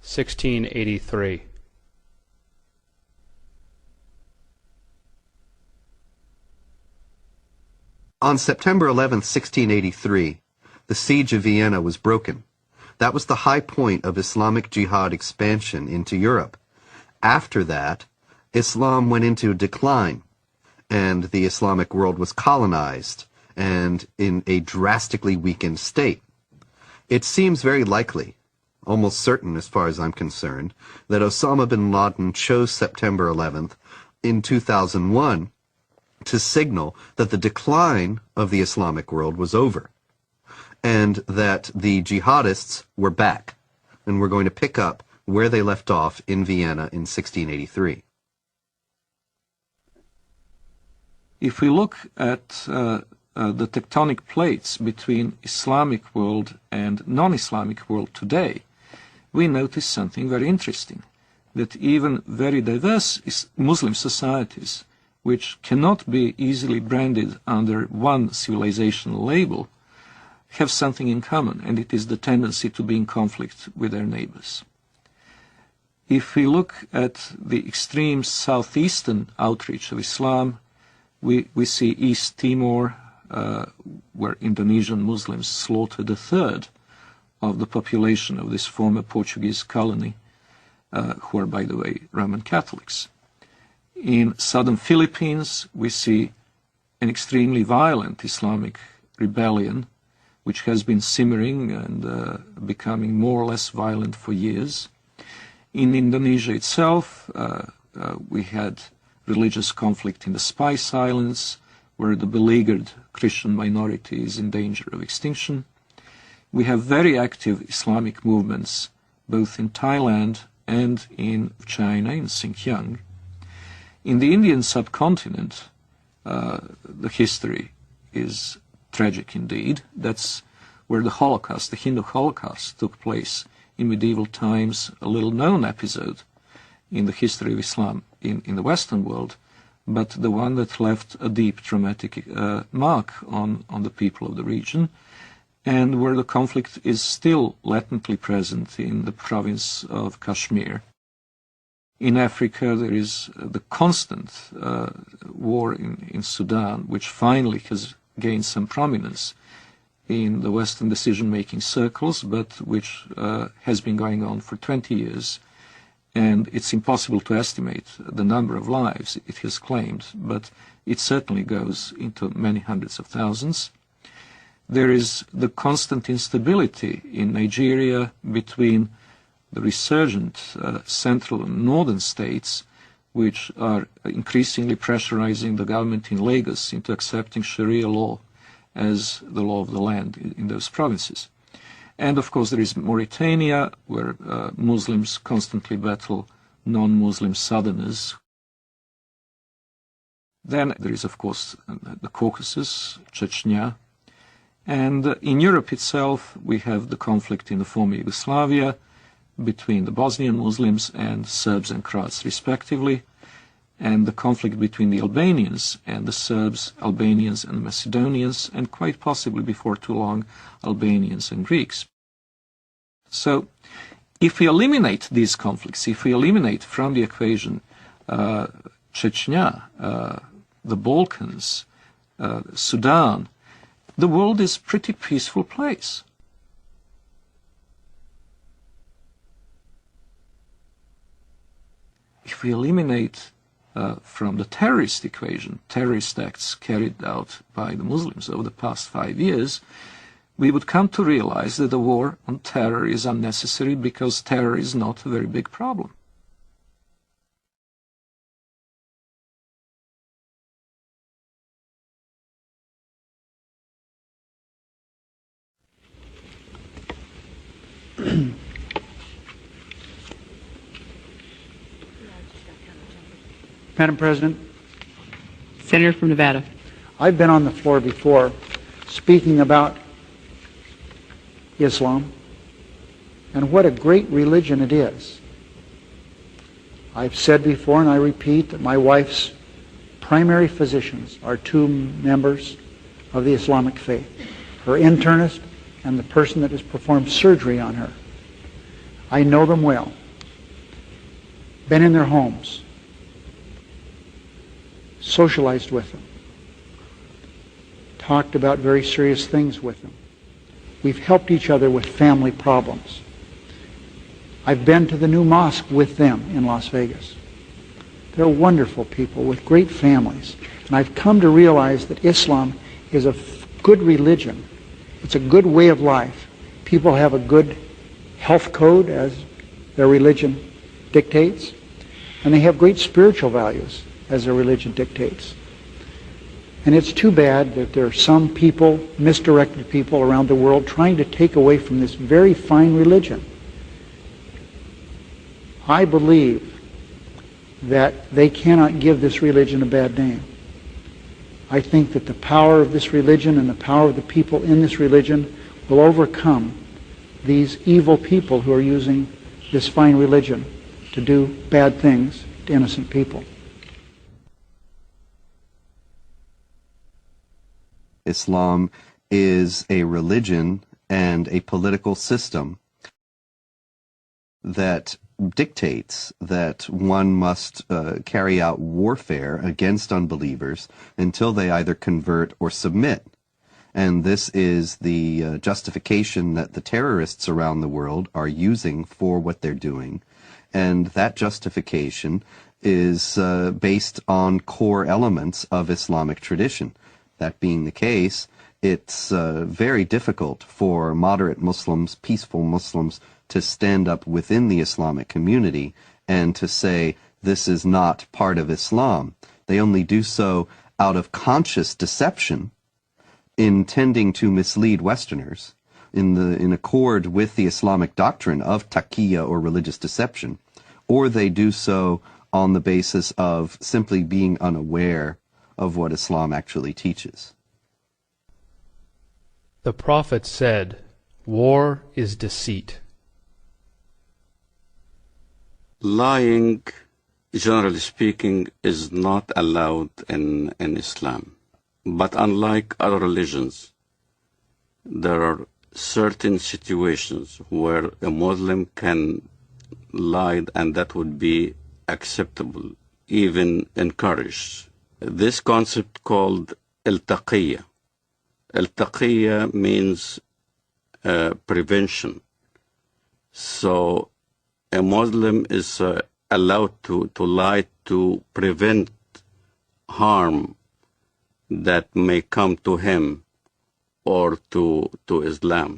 1683. On September 11, 1683, the siege of Vienna was broken. That was the high point of Islamic jihad expansion into Europe. After that, Islam went into decline, and the Islamic world was colonized and in a drastically weakened state. It seems very likely, almost certain as far as I'm concerned, that Osama bin Laden chose September 11th in 2001 to signal that the decline of the Islamic world was over, and that the jihadists were back, and were going to pick up where they left off in Vienna in 1683. If we look at the tectonic plates between Islamic world and non-Islamic world today, we notice something very interesting, that even very diverse Muslim societies, which cannot be easily branded under one civilizational label, have something in common, and it is the tendency to be in conflict with their neighbors. If we look at the extreme southeastern outreach of Islam, we see East Timor, where Indonesian Muslims slaughtered a third of the population of this former Portuguese colony, who are, by the way, Roman Catholics. In southern Philippines, we see an extremely violent Islamic rebellion, which has been simmering and becoming more or less violent for years. In Indonesia itself, we had religious conflict in the Spice Islands, where the beleaguered Christian minority is in danger of extinction. We have very active Islamic movements, both in Thailand and in China, in Xinjiang. In the Indian subcontinent, the history is tragic indeed. That's where the Holocaust, the Hindu Holocaust, took place in medieval times, a little-known episode in the history of Islam in the Western world, but the one that left a deep traumatic mark on the people of the region, and where the conflict is still latently present in the province of Kashmir. In Africa, there is the constant war in Sudan, which finally has gained some prominence in the Western decision-making circles, but which has been going on for 20 years. And it's impossible to estimate the number of lives it has claimed, but it certainly goes into many hundreds of thousands. There is the constant instability in Nigeria between the resurgent central and northern states, which are increasingly pressurizing the government in Lagos into accepting Sharia law as the law of the land in those provinces. And of course there is Mauritania, where Muslims constantly battle non-Muslim southerners. Then there is of course the Caucasus, Chechnya. And in Europe itself we have the conflict in the former Yugoslavia between the Bosnian Muslims and Serbs and Croats respectively, and the conflict between the Albanians and the Serbs, Albanians and Macedonians, and quite possibly before too long Albanians and Greeks. So if we eliminate these conflicts, if we eliminate from the equation Chechnya, the Balkans, Sudan, the world is a pretty peaceful place. if we eliminate from the terrorist equation, terrorist acts carried out by the Muslims over the past 5 years, we would come to realize that the war on terror is unnecessary because terror is not a very big problem. Madam President. Senator from Nevada. I've been on the floor before speaking about Islam and what a great religion it is. I've said before, and I repeat, that my wife's primary physicians are two members of the Islamic faith, her internist and the person that has performed surgery on her. I know them well, been in their homes, socialized with them, talked about very serious things with them. We've helped each other with family problems. I've been to the new mosque with them in Las Vegas. They're wonderful people with great families. And I've come to realize that Islam is a good religion. It's a good way of life. People have a good health code as their religion dictates. And they have great spiritual values as their religion dictates. And it's too bad that there are some people, misdirected people around the world, trying to take away from this very fine religion. I believe that they cannot give this religion a bad name. I think that the power of this religion and the power of the people in this religion will overcome these evil people who are using this fine religion to do bad things to innocent people. Islam is a religion and a political system that dictates that one must carry out warfare against unbelievers until they either convert or submit. And this is the justification that the terrorists around the world are using for what they're doing. And that justification is based on core elements of Islamic tradition. That being the case, it's very difficult for moderate Muslims, peaceful Muslims, to stand up within the Islamic community and to say this is not part of Islam. They only do so out of conscious deception, intending to mislead Westerners in accord with the Islamic doctrine of taqiyya or religious deception, or they do so on the basis of simply being unaware of what Islam actually teaches. The Prophet said, "War is deceit." Lying, generally speaking, is not allowed in Islam. But unlike other religions, there are certain situations where a Muslim can lie, and that would be acceptable, even encouraged. This concept called al-taqiyya. Al-taqiyya means prevention. So a Muslim is allowed to lie to prevent harm that may come to him or to Islam.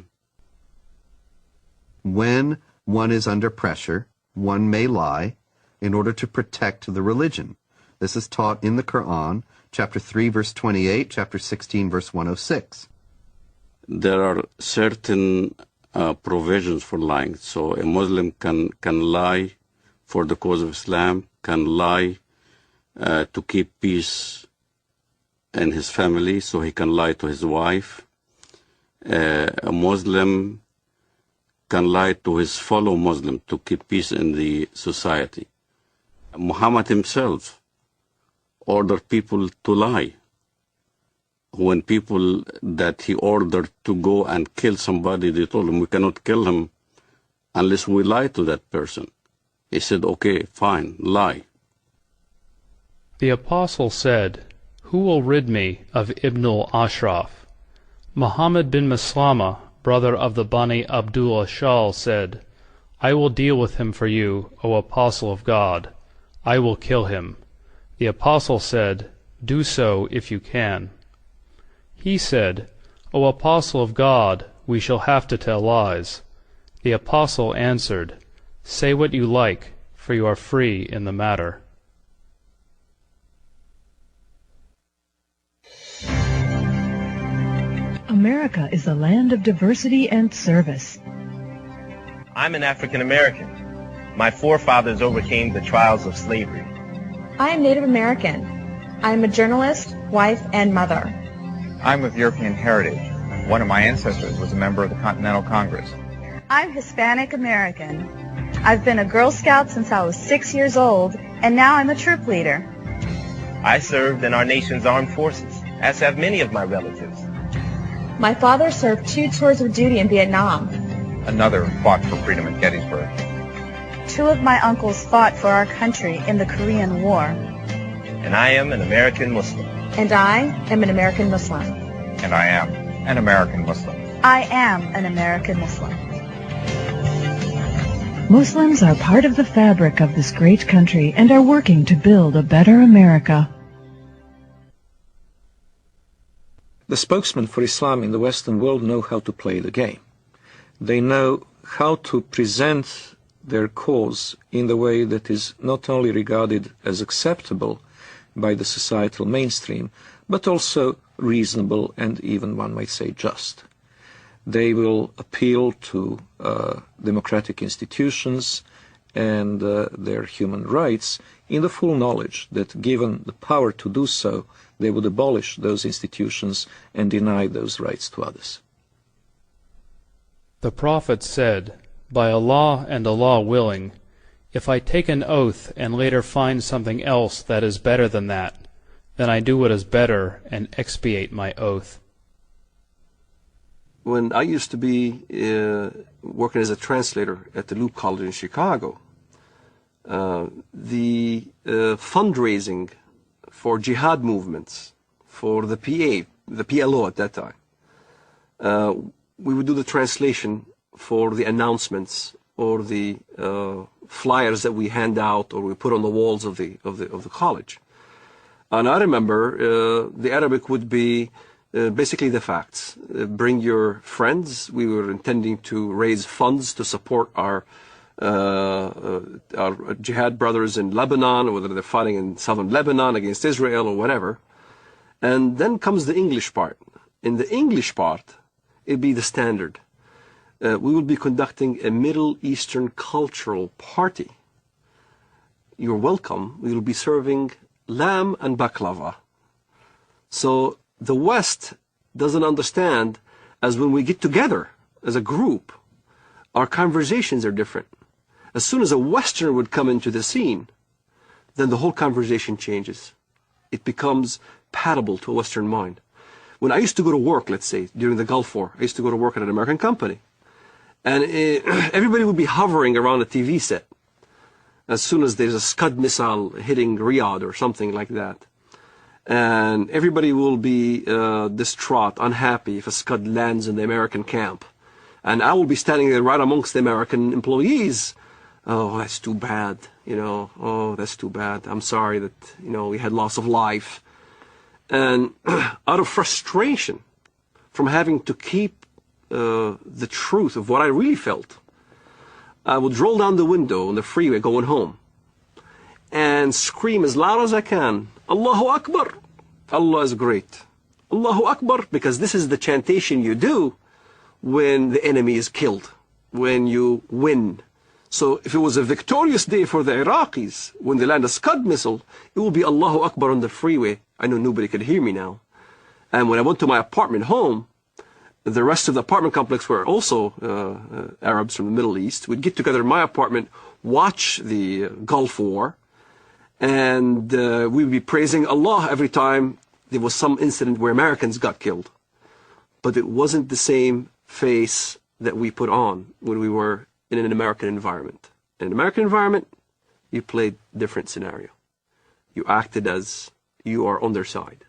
When one is under pressure, one may lie in order to protect the religion. This is taught in the Quran, chapter 3, verse 28, chapter 16, verse 106. There are certain provisions for lying. So a Muslim can lie for the cause of Islam, can lie to keep peace in his family, so he can lie to his wife. A Muslim can lie to his fellow Muslim to keep peace in the society. Muhammad himself ordered people to lie. When people that he ordered to go and kill somebody, they told him, we cannot kill him unless we lie to that person. He said, okay, fine, lie. The apostle said, "Who will rid me of Ibn al-Ashraf?" Muhammad bin Maslama, brother of the Bani Abdul Ashal, said, "I will deal with him for you, O apostle of God. I will kill him. The apostle said, Do so if you can. He said, O apostle of God, we shall have to tell lies. The apostle answered, Say what you like, for you are free in the matter. America is a land of diversity and service. I'm an African American. My forefathers overcame the trials of slavery. I am Native American. I am a journalist, wife, and mother. I'm of European heritage. One of my ancestors was a member of the Continental Congress. I'm Hispanic American. I've been a Girl Scout since I was 6 years old, and now I'm a troop leader. I served in our nation's armed forces, as have many of my relatives. My father served 2 tours of duty in Vietnam. Another fought for freedom at Gettysburg. 2 of my uncles fought for our country in the Korean War. And I am an American Muslim. And I am an American Muslim. And I am an American Muslim. I am an American Muslim. Muslims are part of the fabric of this great country and are working to build a better America. The spokesmen for Islam in the Western world know how to play the game. They know how to present their cause in the way that is not only regarded as acceptable by the societal mainstream, but also reasonable and even, one might say, just. They will appeal to democratic institutions and their human rights in the full knowledge that, given the power to do so, they would abolish those institutions and deny those rights to others. The Prophet said, By Allah and Allah willing, if I take an oath and later find something else that is better than that, then I do what is better and expiate my oath. When I used to be working as a translator at the Loop College in Chicago, the fundraising for jihad movements, for the PLO at that time, we would do the translation for the announcements or the flyers that we hand out or we put on the walls of the college. And I remember the Arabic would be basically the facts. Bring your friends. We were intending to raise funds to support our jihad brothers in Lebanon, whether they're fighting in southern Lebanon against Israel or whatever. And then comes the English part. In the English part, it'd be the standard. We will be conducting a Middle Eastern cultural party. You're welcome. We will be serving lamb and baklava. So the West doesn't understand, as when we get together as a group, our conversations are different. As soon as a Westerner would come into the scene, then the whole conversation changes. It becomes palatable to a Western mind. When I used to go to work, let's say, during the Gulf War, I used to go to work at an American company. And everybody would be hovering around a TV set as soon as there's a Scud missile hitting Riyadh or something like that. And everybody will be distraught, unhappy if a Scud lands in the American camp. And I will be standing there right amongst the American employees. Oh, that's too bad, oh, that's too bad. I'm sorry that, we had loss of life. And out of frustration from having to keep the truth of what I really felt, I would roll down the window on the freeway going home and scream as loud as I can, Allahu Akbar, Allah is great. Allahu Akbar, because this is the chantation you do when the enemy is killed, when you win. So if it was a victorious day for the Iraqis, when they land a Scud missile, it will be Allahu Akbar on the freeway. I know nobody could hear me now. And when I went to my apartment home, the rest of the apartment complex were also Arabs from the Middle East. We'd get together in my apartment, watch the Gulf War, and we'd be praising Allah every time there was some incident where Americans got killed. But it wasn't the same face that we put on when we were in an American environment. In an American environment, you played a different scenario. You acted as you are on their side.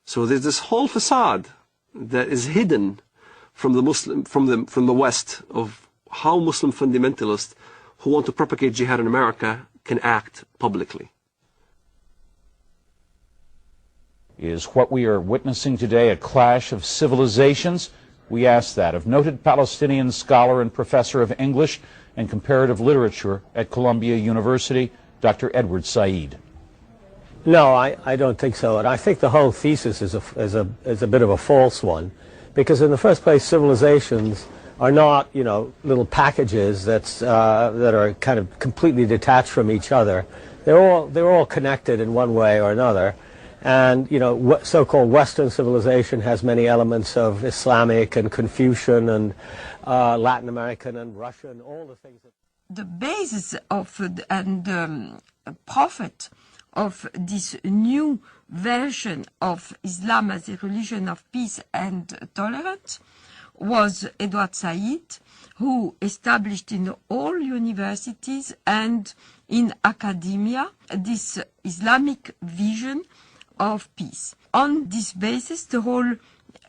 So there's this whole facade that is hidden from the West of how Muslim fundamentalists who want to propagate jihad in America can act publicly. Is what we are witnessing today a clash of civilizations? We ask that of noted Palestinian scholar and professor of English and comparative literature at Columbia University, Dr. Edward Said. No, I don't think so. And I think the whole thesis is a bit of a false one. Because in the first place, civilizations are not, little packages that are kind of completely detached from each other. They're all connected in one way or another. And, so-called Western civilization has many elements of Islamic and Confucian and Latin American and Russian, all the things that... The basis of and prophet of this new version of Islam as a religion of peace and tolerance was Edward Said, who established in all universities and in academia this Islamic vision of peace. On this basis, the whole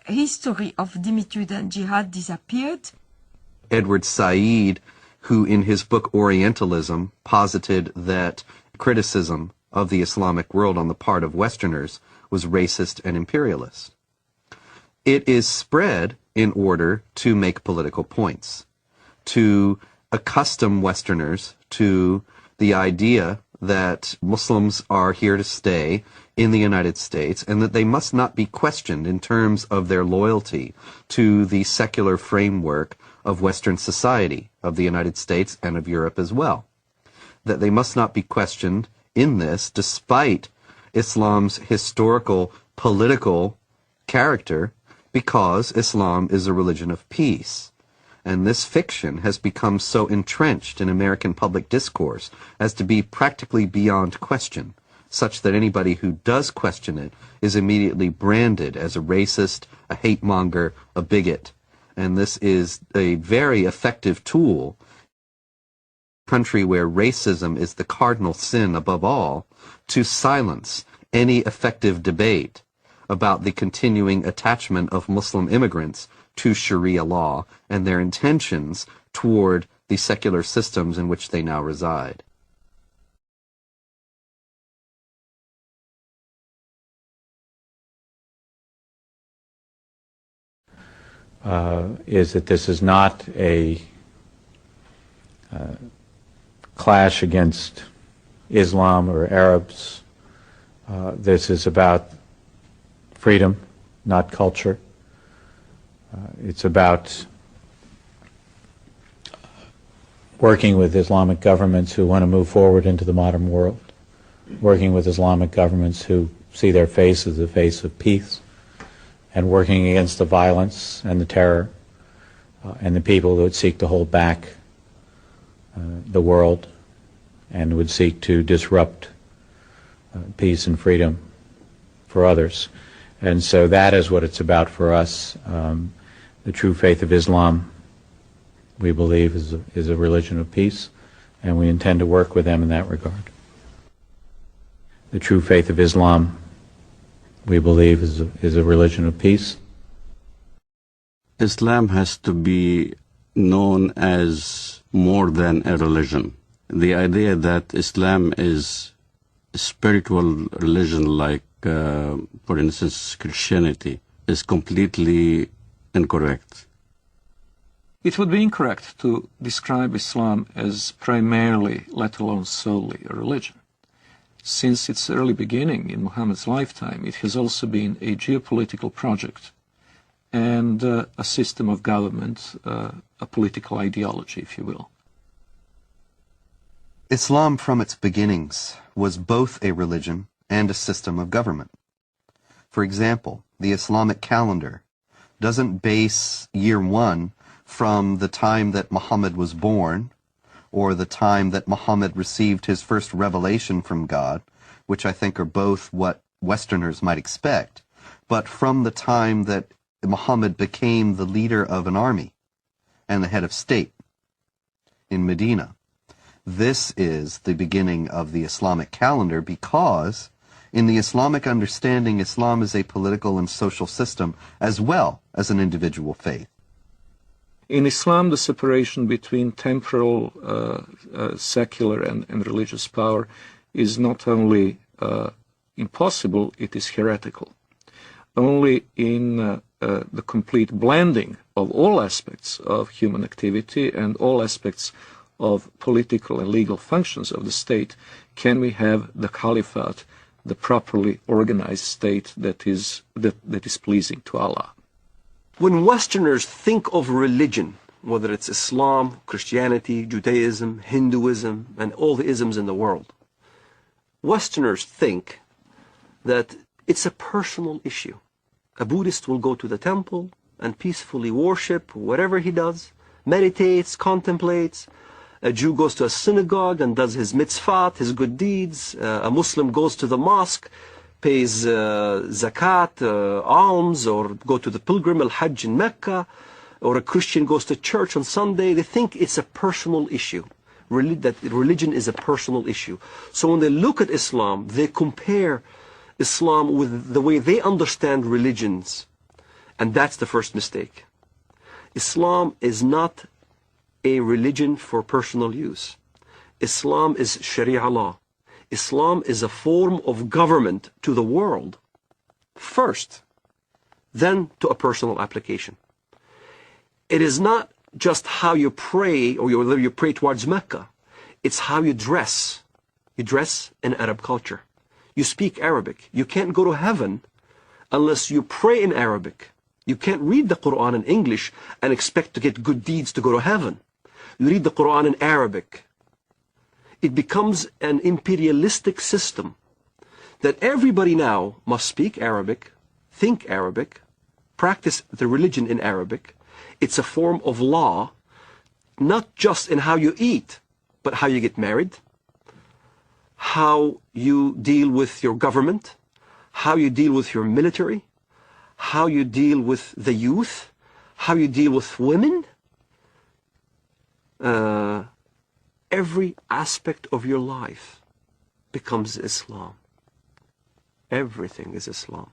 history of dhimmitude and jihad disappeared. Edward Said, who in his book Orientalism posited that criticism of the Islamic world on the part of Westerners was racist and imperialist. It is spread in order to make political points, to accustom Westerners to the idea that Muslims are here to stay in the United States and that they must not be questioned in terms of their loyalty to the secular framework of Western society, of the United States and of Europe as well. That they must not be questioned in this despite Islam's historical, political character, because Islam is a religion of peace. And this fiction has become so entrenched in American public discourse as to be practically beyond question, such that anybody who does question it is immediately branded as a racist, a hate monger, a bigot. And this is a very effective tool in a country where racism is the cardinal sin above all, to silence any effective debate about the continuing attachment of Muslim immigrants to Sharia law and their intentions toward the secular systems in which they now reside. Is that this is not a clash against Islam or Arabs. This is about freedom, not culture. It's about working with Islamic governments who want to move forward into the modern world, working with Islamic governments who see their face as the face of peace, and working against the violence and the terror and the people that would seek to hold back the world and would seek to disrupt peace and freedom for others. And so that is what it's about for us. The true faith of Islam, we believe, is a religion of peace, and we intend to work with them in that regard. The true faith of Islam, we believe, is a religion of peace. Islam has to be known as more than a religion. The idea that Islam is a spiritual religion like, for instance, Christianity, is completely incorrect. It would be incorrect to describe Islam as primarily, let alone solely, a religion. Since its early beginning in Muhammad's lifetime, it has also been a geopolitical project and a system of government, a political ideology, if you will. Islam from its beginnings was both a religion and a system of government. For example, the Islamic calendar doesn't base year one from the time that Muhammad was born or the time that Muhammad received his first revelation from God, which I think are both what Westerners might expect, but from the time that Muhammad became the leader of an army and the head of state in Medina. This is the beginning of the Islamic calendar because in the Islamic understanding, Islam is a political and social system as well as an individual faith. In Islam, the separation between temporal, secular, and religious power is not only impossible, it is heretical. Only in the complete blending of all aspects of human activity and all aspects of political and legal functions of the state can we have the caliphate, the properly organized state that is pleasing to Allah. When Westerners think of religion, whether it's Islam, Christianity, Judaism, Hinduism, and all the isms in the world, Westerners think that it's a personal issue. A Buddhist will go to the temple and peacefully worship whatever he does, meditates, contemplates. A Jew goes to a synagogue and does his mitzvot, his good deeds. A Muslim goes to the mosque, pays zakat, alms, or go to the pilgrim al-Hajj in Mecca, or a Christian goes to church on Sunday. They think it's a personal issue, that religion is a personal issue. So when they look at Islam, they compare Islam with the way they understand religions. And that's the first mistake. Islam is not a religion for personal use. Islam is Sharia law. Islam is a form of government to the world first, then to a personal application. It is not just how you pray or whether you pray towards Mecca. It's how you dress. You dress in Arab culture. You speak Arabic. You can't go to heaven unless you pray in Arabic. You can't read the Quran in English and expect to get good deeds to go to heaven. You read the Quran in Arabic. It becomes an imperialistic system that everybody now must speak Arabic, think Arabic, practice the religion in Arabic. It's a form of law, not just in how you eat, but how you get married, how you deal with your government, how you deal with your military, how you deal with the youth, how you deal with women. Every aspect of your life becomes Islam. Everything is Islam.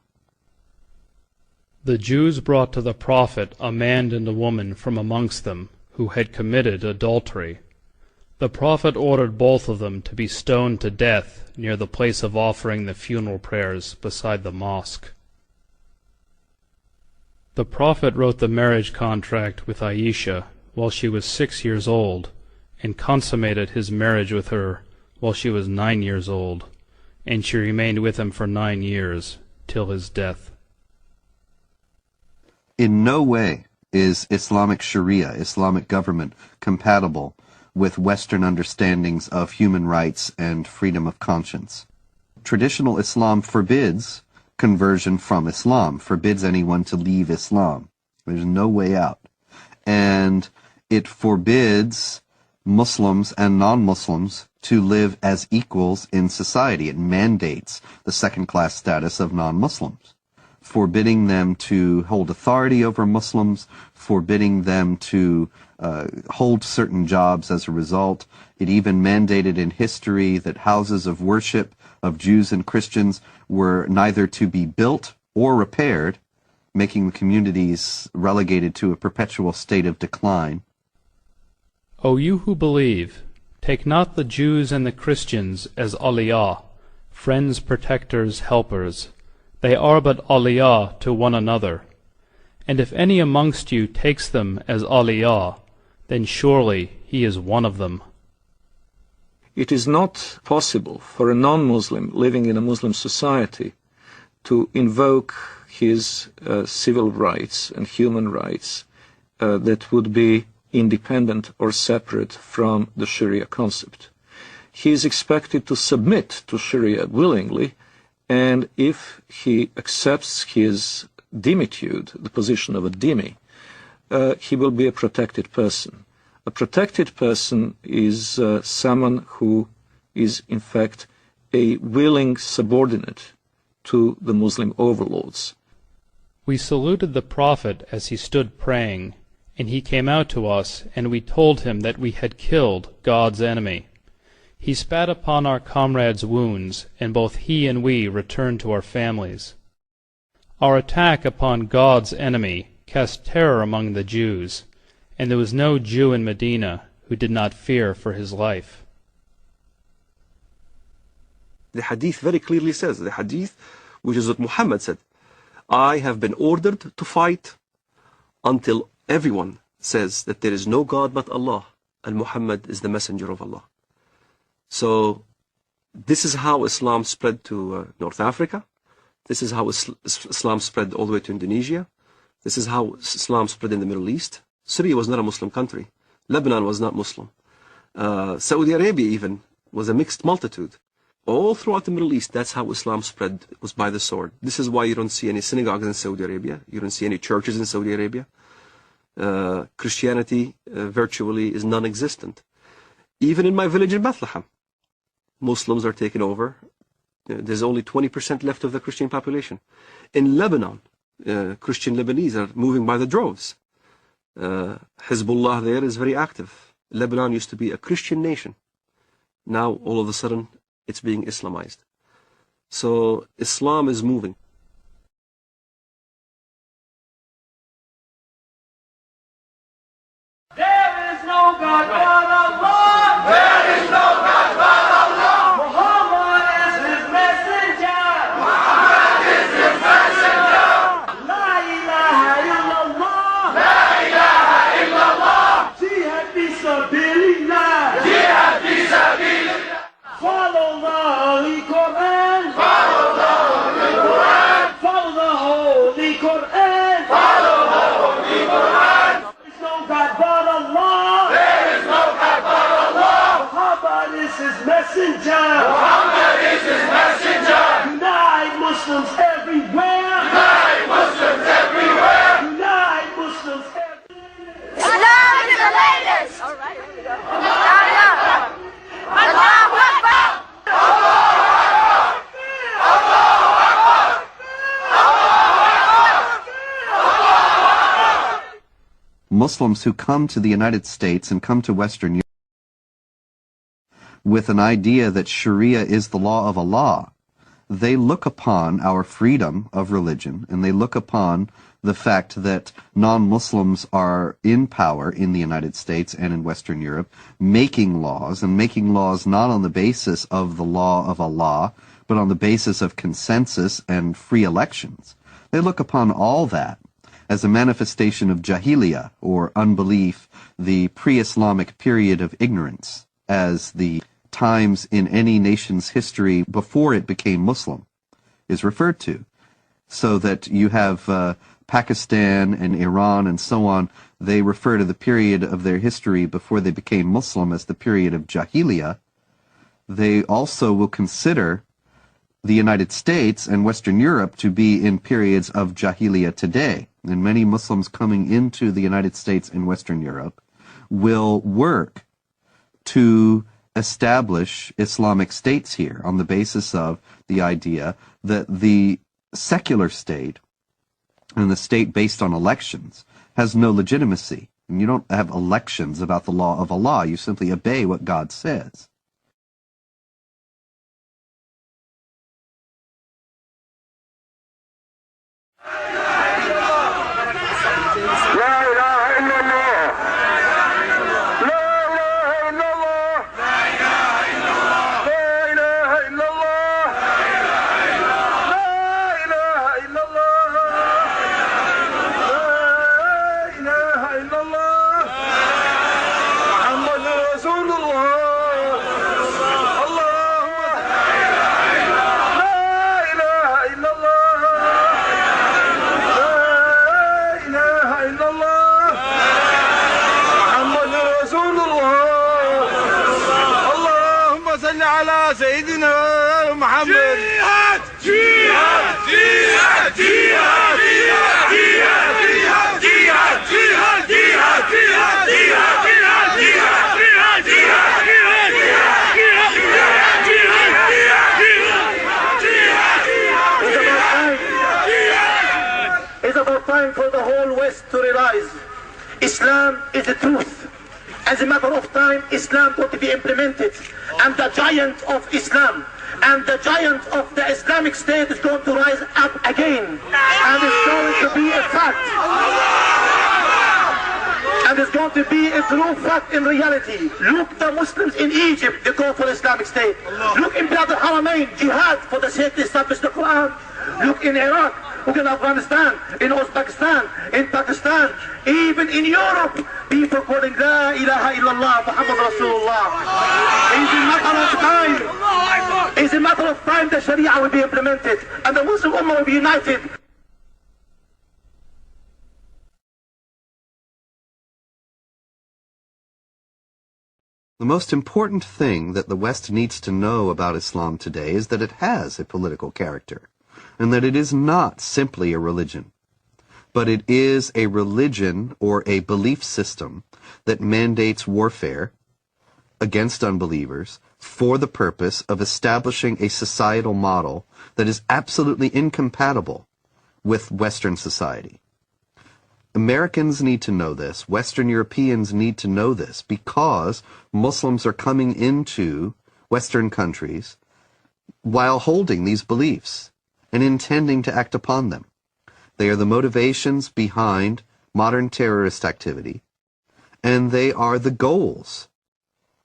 The Jews brought to the prophet a man and a woman from amongst them who had committed adultery. The prophet ordered both of them to be stoned to death near the place of offering the funeral prayers beside the mosque. The prophet wrote the marriage contract with Aisha while she was 6 years old, and consummated his marriage with her while she was 9 years old, and she remained with him for 9 years, till his death. In no way is Islamic Sharia, Islamic government, compatible with Western understandings of human rights and freedom of conscience. Traditional Islam forbids conversion from Islam, forbids anyone to leave Islam. There's no way out. And it forbids Muslims and non-Muslims to live as equals in society. It mandates the second-class status of non-Muslims, forbidding them to hold authority over Muslims, forbidding them to hold certain jobs as a result. It even mandated in history that houses of worship of Jews and Christians were neither to be built or repaired, making the communities relegated to a perpetual state of decline. O you who believe, take not the Jews and the Christians as awliya, friends, protectors, helpers. They are but awliya to one another. And if any amongst you takes them as awliya, then surely he is one of them. It is not possible for a non-Muslim living in a Muslim society to invoke his civil rights and human rights that would be independent or separate from the Sharia concept. He is expected to submit to Sharia willingly, and if he accepts his dimitude, the position of a dhimmi, he will be a protected person. A protected person is someone who is in fact a willing subordinate to the Muslim overlords. We saluted the Prophet as he stood praying, and he came out to us, and we told him that we had killed God's enemy. He spat upon our comrades' wounds, and both he and we returned to our families. Our attack upon God's enemy cast terror among the Jews, and there was no Jew in Medina who did not fear for his life. The hadith very clearly says, the hadith, which is what Muhammad said, I have been ordered to fight until everyone says that there is no God but Allah, and Muhammad is the messenger of Allah. So, this is how Islam spread to North Africa. This is how Islam spread all the way to Indonesia. This is how Islam spread in the Middle East. Syria was not a Muslim country. Lebanon was not Muslim. Saudi Arabia even was a mixed multitude. All throughout the Middle East, that's how Islam spread. It was by the sword. This is why you don't see any synagogues in Saudi Arabia. You don't see any churches in Saudi Arabia. Christianity virtually is non-existent. Even in my village in Bethlehem, Muslims are taking over. There's only 20% left of the Christian population. In Lebanon, Christian Lebanese are moving by the droves. Hezbollah there is very active. Lebanon used to be a Christian nation. Now, all of a sudden, it's being Islamized. So, Islam is moving. There is no God but Allah. There is no God but Allah. Muhammad is his messenger. Muhammad is his messenger. La ilaha illallah. La ilaha illallah. Jihad fi sabilillah. Jihad fi sabilillah. Follow the Holy Quran. Follow the Holy Quran. Follow the Holy Quran. Follow the Holy Quran. There is no God but Allah. There is no God but Allah. Muhammad is his messenger. Muhammad is his messenger. Unite Muslims everywhere. Unite Muslims everywhere. Unite Muslims everywhere. Islam is the latest. All right. Allahu Akbar. Muslims who come to the United States and come to Western Europe with an idea that Sharia is the law of Allah, they look upon our freedom of religion, and they look upon the fact that non-Muslims are in power in the United States and in Western Europe, making laws, and making laws not on the basis of the law of Allah, but on the basis of consensus and free elections. They look upon all that as a manifestation of jahiliyyah, or unbelief, the pre-Islamic period of ignorance, as the times in any nation's history before it became Muslim is referred to. So that you have Pakistan and Iran and so on, they refer to the period of their history before they became Muslim as the period of jahiliyyah. They also will consider the United States and Western Europe to be in periods of jahiliyyah today. And many Muslims coming into the United States and Western Europe will work to establish Islamic states here on the basis of the idea that the secular state and the state based on elections has no legitimacy. And you don't have elections about the law of Allah. You simply obey what God says. سيدنا محمد جهاد جهاد جهاد جهاد جهاد جهاد جهاد جهاد جهاد جهاد جهاد جهاد. It's about time for the whole West to realize Islam is the truth. As a matter of time, Islam got to be implemented. And the giant of Islam and the giant of the Islamic State is going to rise up again. And it's going to be a fact. And and it's going to be a true fact in reality. Look, the Muslims in Egypt, they go for Islamic State. Look in Bilad al-Haramain, jihad for the sake to establish the Quran. Look in Iraq, look in Afghanistan, in Uzbekistan, in Pakistan, even in Europe, people calling La ilaha illallah, Muhammad Rasulullah. It's a matter of time. It's a matter of time the Sharia will be implemented and the Muslim Ummah will be united. The most important thing that the West needs to know about Islam today is that it has a political character, and that it is not simply a religion, but it is a religion or a belief system that mandates warfare against unbelievers for the purpose of establishing a societal model that is absolutely incompatible with Western society. Americans need to know this. Western Europeans need to know this because Muslims are coming into Western countries while holding these beliefs and intending to act upon them. They are the motivations behind modern terrorist activity, and they are the goals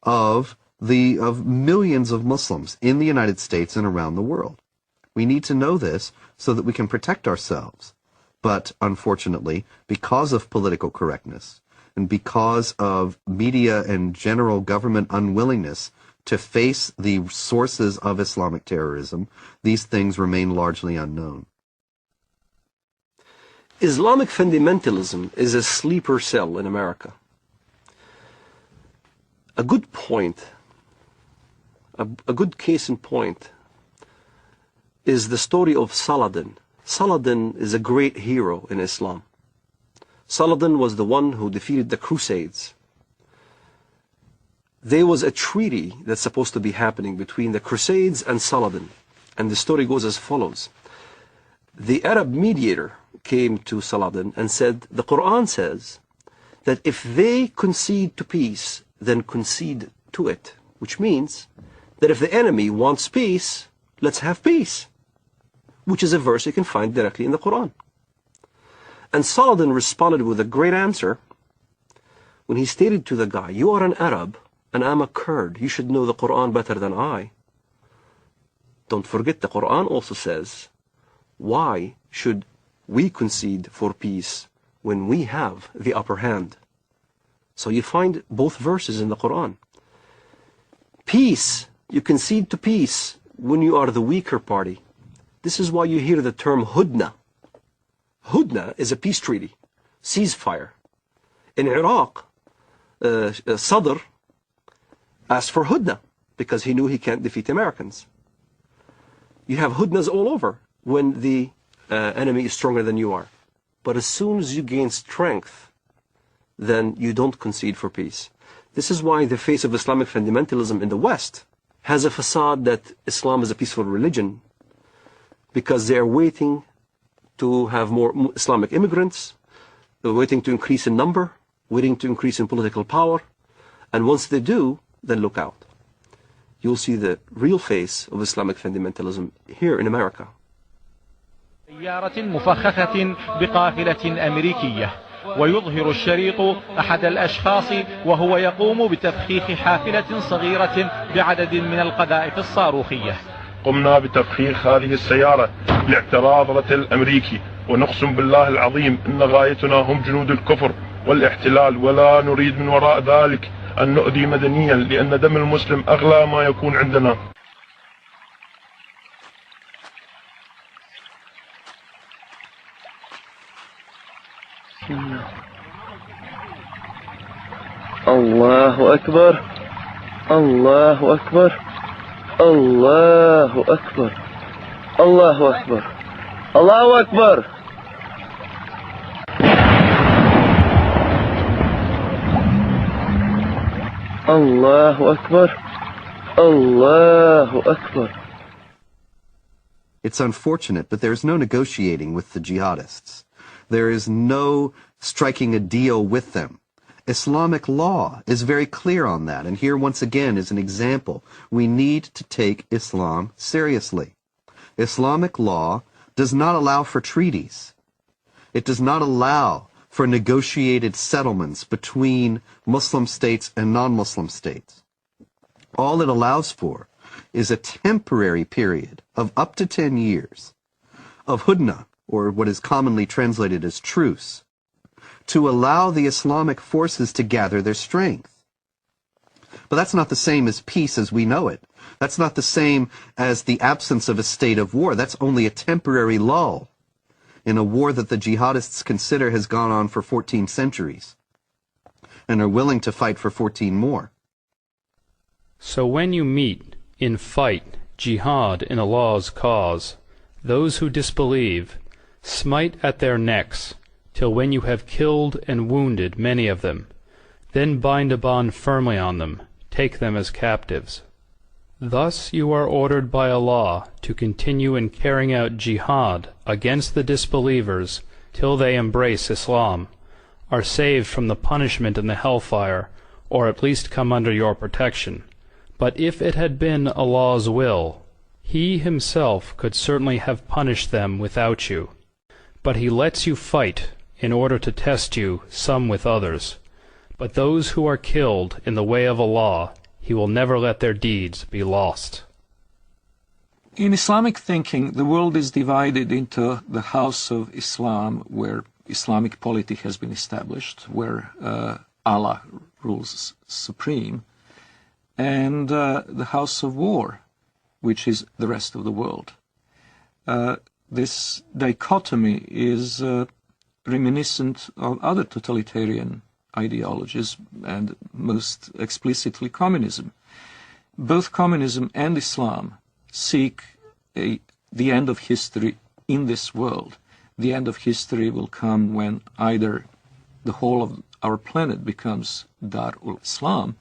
of millions of Muslims in the United States and around the world. We need to know this so that we can protect ourselves. But unfortunately, because of political correctness and because of media and general government unwillingness to face the sources of Islamic terrorism, these things remain largely unknown. Islamic fundamentalism is a sleeper cell in America. A good point, a good case in point, is the story of Saladin. Saladin is a great hero in Islam. Saladin was the one who defeated the Crusades. There was a treaty that's supposed to be happening between the Crusades and Saladin. And the story goes as follows. The Arab mediator came to Saladin and said, the Quran says that if they concede to peace, then concede to it. Which means that if the enemy wants peace, let's have peace. Which is a verse you can find directly in the Quran. And Saladin responded with a great answer when he stated to the guy, you are an Arab and I'm a Kurd. You should know the Quran better than I. Don't forget the Quran also says, why should we concede for peace when we have the upper hand? So you find both verses in the Quran. Peace, you concede to peace when you are the weaker party. This is why you hear the term Hudna. Hudna is a peace treaty, ceasefire. In Iraq, Sadr asked for Hudna because he knew he can't defeat the Americans. You have Hudnas all over when the enemy is stronger than you are. But as soon as you gain strength, then you don't concede for peace. This is why the face of Islamic fundamentalism in the West has a facade that Islam is a peaceful religion, because they are waiting to have more Islamic immigrants, they're waiting to increase in number, waiting to increase in political power, and once they do, then look out. You'll see the real face of Islamic fundamentalism here in America. سيارة مفخخة بقافلة أمريكية ويظهر الشريط أحد الأشخاص وهو يقوم بتفخيخ حافلة صغيرة بعدد من القذائف الصاروخية. قمنا بتفخيخ هذه السيارة لاعتراض رتل الأمريكي ونقسم بالله العظيم إن غايتنا هم جنود الكفر والاحتلال ولا نريد من وراء ذلك أن نؤذي مدنيا لأن دم المسلم أغلى ما يكون عندنا. الله أكبر الله أكبر الله أكبر الله أكبر الله أكبر الله أكبر الله أكبر. It's unfortunate, but there is no negotiating with the jihadists. There is no striking a deal with them. Islamic law is very clear on that, and here once again is an example. We need to take Islam seriously. Islamic law does not allow for treaties. It does not allow for negotiated settlements between Muslim states and non-Muslim states. All it allows for is a temporary period of up to 10 years of hudna, or what is commonly translated as truce, to allow the Islamic forces to gather their strength. But that's not the same as peace as we know it. That's not the same as the absence of a state of war. That's only a temporary lull in a war that the jihadists consider has gone on for 14 centuries and are willing to fight for 14 more. So when you meet, in fight, jihad in Allah's cause, those who disbelieve, smite at their necks, till when you have killed and wounded many of them, then bind a bond firmly on them, take them as captives. Thus you are ordered by Allah to continue in carrying out jihad against the disbelievers till they embrace Islam, are saved from the punishment in the hellfire, or at least come under your protection. But if it had been Allah's will, He Himself could certainly have punished them without you. But He lets you fight in order to test you, some with others. But those who are killed in the way of Allah, He will never let their deeds be lost. In Islamic thinking, the world is divided into the House of Islam, where Islamic polity has been established, where Allah rules supreme, and the House of War, which is the rest of the world. This dichotomy is reminiscent of other totalitarian ideologies, and most explicitly communism. Both communism and Islam seek the end of history in this world. The end of history will come when either the whole of our planet becomes Dar ul-Islam,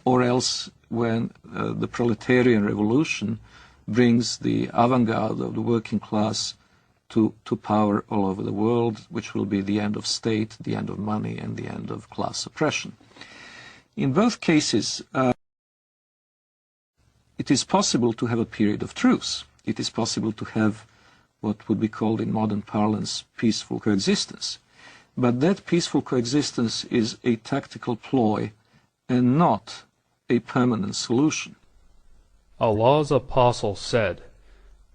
or else when the proletarian revolution brings the avant-garde of the working class to power all over the world, which will be the end of state, the end of money, and the end of class oppression. In both cases, it is possible to have a period of truce. It is possible to have what would be called in modern parlance peaceful coexistence. But that peaceful coexistence is a tactical ploy and not a permanent solution. Allah's apostle said,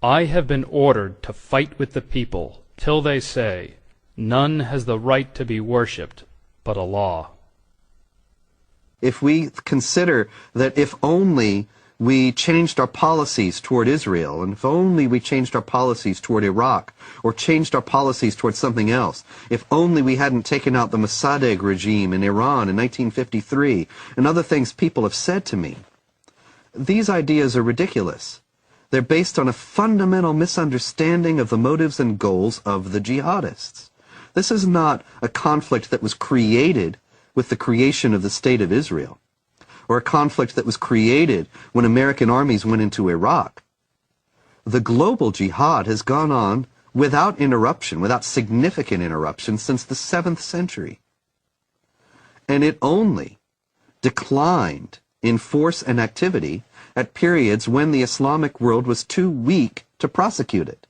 I have been ordered to fight with the people till they say, none has the right to be worshipped but Allah. If we consider that if only we changed our policies toward Israel, and if only we changed our policies toward Iraq, or changed our policies toward something else, if only we hadn't taken out the Mossadegh regime in Iran in 1953, and other things people have said to me, these ideas are ridiculous. They're based on a fundamental misunderstanding of the motives and goals of the jihadists. This is not a conflict that was created with the creation of the State of Israel, or a conflict that was created when American armies went into Iraq. The global jihad has gone on without interruption, without significant interruption, since the 7th century. And it only declined in force and activity at periods when the Islamic world was too weak to prosecute it.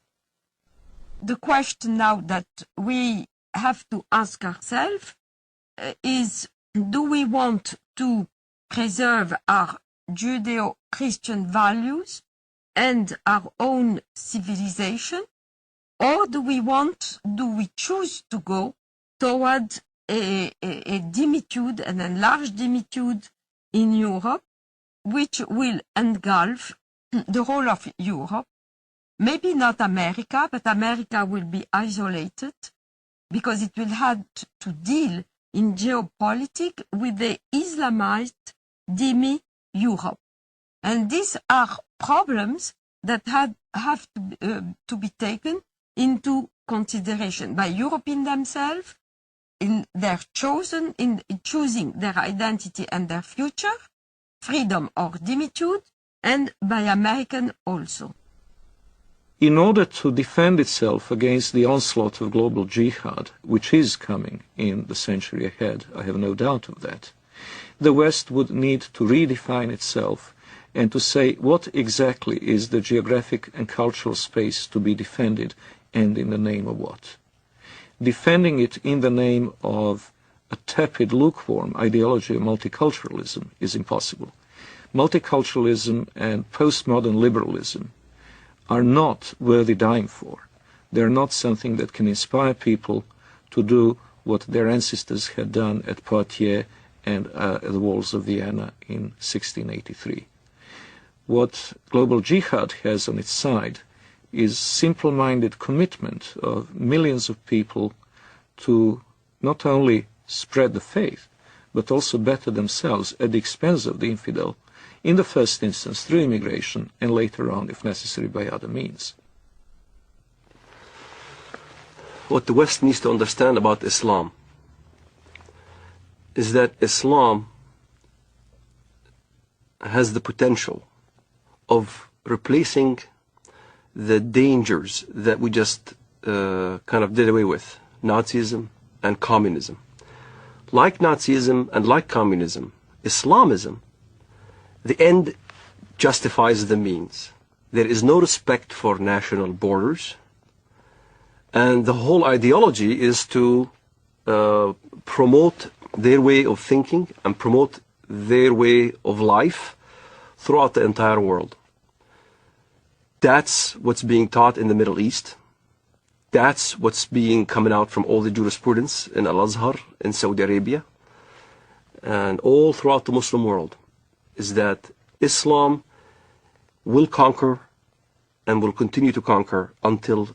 The question now that we have to ask ourselves is, do we want to preserve our Judeo-Christian values and our own civilization, or do we choose to go toward a dimitude, an enlarged dimitude in Europe, which will engulf the whole of Europe? Maybe not America, but America will be isolated because it will have to deal in geopolitics with the Islamized demi-Europe. And these are problems that have to be taken into consideration by Europeans themselves in choosing their identity and their future, freedom or dimitude, and by Americans also. In order to defend itself against the onslaught of global jihad, which is coming in the century ahead, I have no doubt of that, the West would need to redefine itself and to say what exactly is the geographic and cultural space to be defended and in the name of what. defending it in the name of a tepid, lukewarm ideology of multiculturalism is impossible. Multiculturalism and postmodern liberalism are not worthy dying for. They are not something that can inspire people to do what their ancestors had done at Poitiers and at the walls of Vienna in 1683. What global jihad has on its side is simple-minded commitment of millions of people to not only spread the faith, but also better themselves at the expense of the infidel, in the first instance through immigration, and later on, if necessary, by other means. What the West needs to understand about Islam is that Islam has the potential of replacing the dangers that we just kind of did away with, Nazism and communism. Like Nazism and like communism, Islamism, the end justifies the means. There is no respect for national borders, and the whole ideology is to promote their way of thinking and promote their way of life throughout the entire world. That's what's being taught in the Middle East. That's what's being coming out from all the jurisprudence in Al-Azhar, in Saudi Arabia, and all throughout the Muslim world, is that Islam will conquer and will continue to conquer until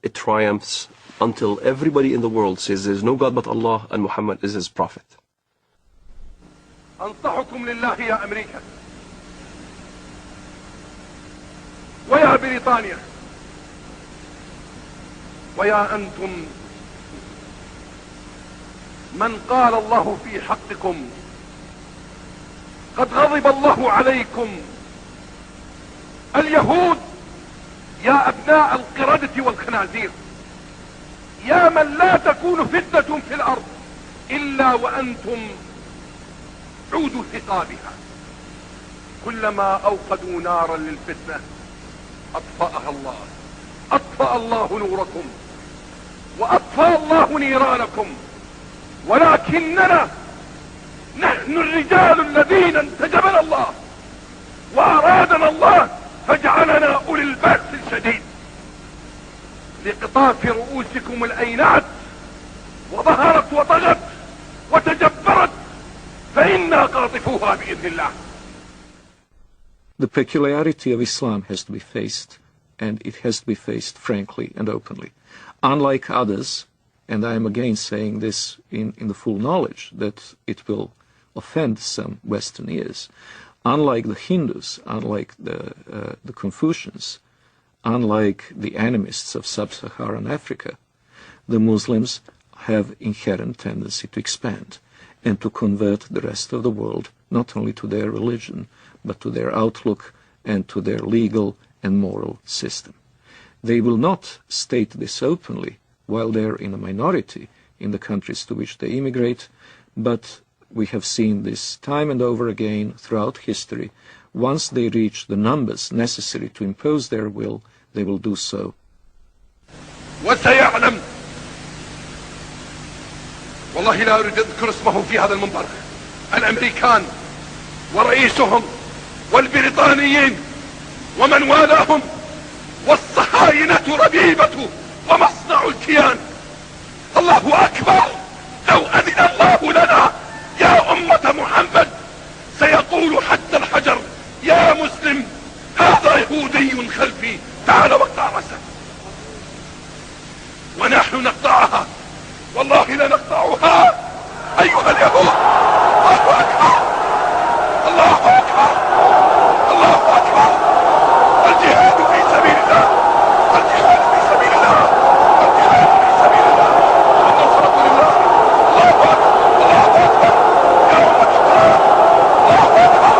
it triumphs, until everybody in the world says there is no God but Allah and Muhammad is his prophet. أنصحكم لله يا أمريكا ويا بريطانيا ويا أنتم من قال الله في حقكم قد غضب الله عليكم اليهود يا أبناء القردة والخنازير يا من لا تكون فتنة في الأرض إلا وأنتم عود ثقابها كلما أوقدوا نارا للفتنة أطفأها الله أطفأ الله نوركم وأطفأ الله نيرانكم ولكننا نحن الرجال الذين انتجبنا الله وأرادنا الله فجعلنا أولي البأس الشديد لقطاف رؤوسكم الأينعت وظهرت وطغت وتجبرت فإنا قاطفوها بإذن الله. The peculiarity of Islam has to be faced, and it has to be faced frankly and openly. Unlike others, and I am again saying this in the full knowledge that it will offend some Western ears, unlike the Hindus, unlike the Confucians, unlike the animists of sub-Saharan Africa, the Muslims have inherent tendency to expand and to convert the rest of the world not only to their religion, but to their outlook and to their legal and moral system. They will not state this openly while they're in a minority in the countries to which they immigrate, but we have seen this time and over again throughout history. Once they reach the numbers necessary to impose their will, they will do so. وسيعلم والله لا أريد أذكر اسمه في هذا المنبر الأمريكان ورئيسهم والبريطانيين ومن والاهم والصهاينة ربيبة ومصنع الكيان. الله أكبر لو أذن الله لنا يا أمة محمد سيقول حتى الحجر يا مسلم هذا يهودي خلفي تعال واقطع رأسه ونحن نقطعها والله لنقطعها أيها اليهود. الله أكبر الله أكبر الله أكبر. الجهاد في سبيل الله الجهاد في سبيل الله الجهاد في سبيل الله النصرة لله. الله أكبر الله أكبر يا أمة القرآن. الله أكبر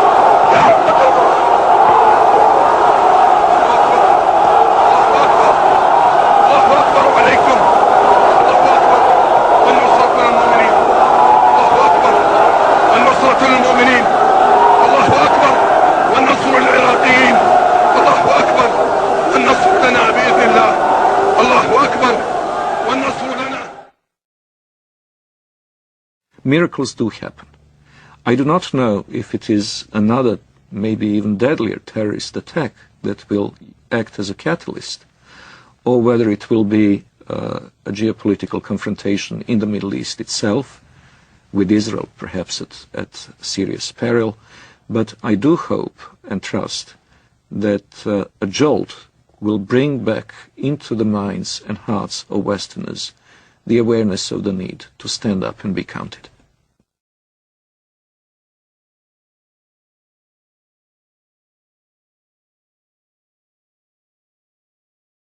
يا أمة القرآن. الله أكبر الله أكبر عليكم. الله أكبر والنصرة للمؤمنين. الله أكبر miracles do happen. I do not know if it is another, maybe even deadlier terrorist attack that will act as a catalyst, or whether it will be a geopolitical confrontation in the Middle East itself, with Israel perhaps at serious peril. But I do hope and trust that a jolt will bring back into the minds and hearts of Westerners the awareness of the need to stand up and be counted.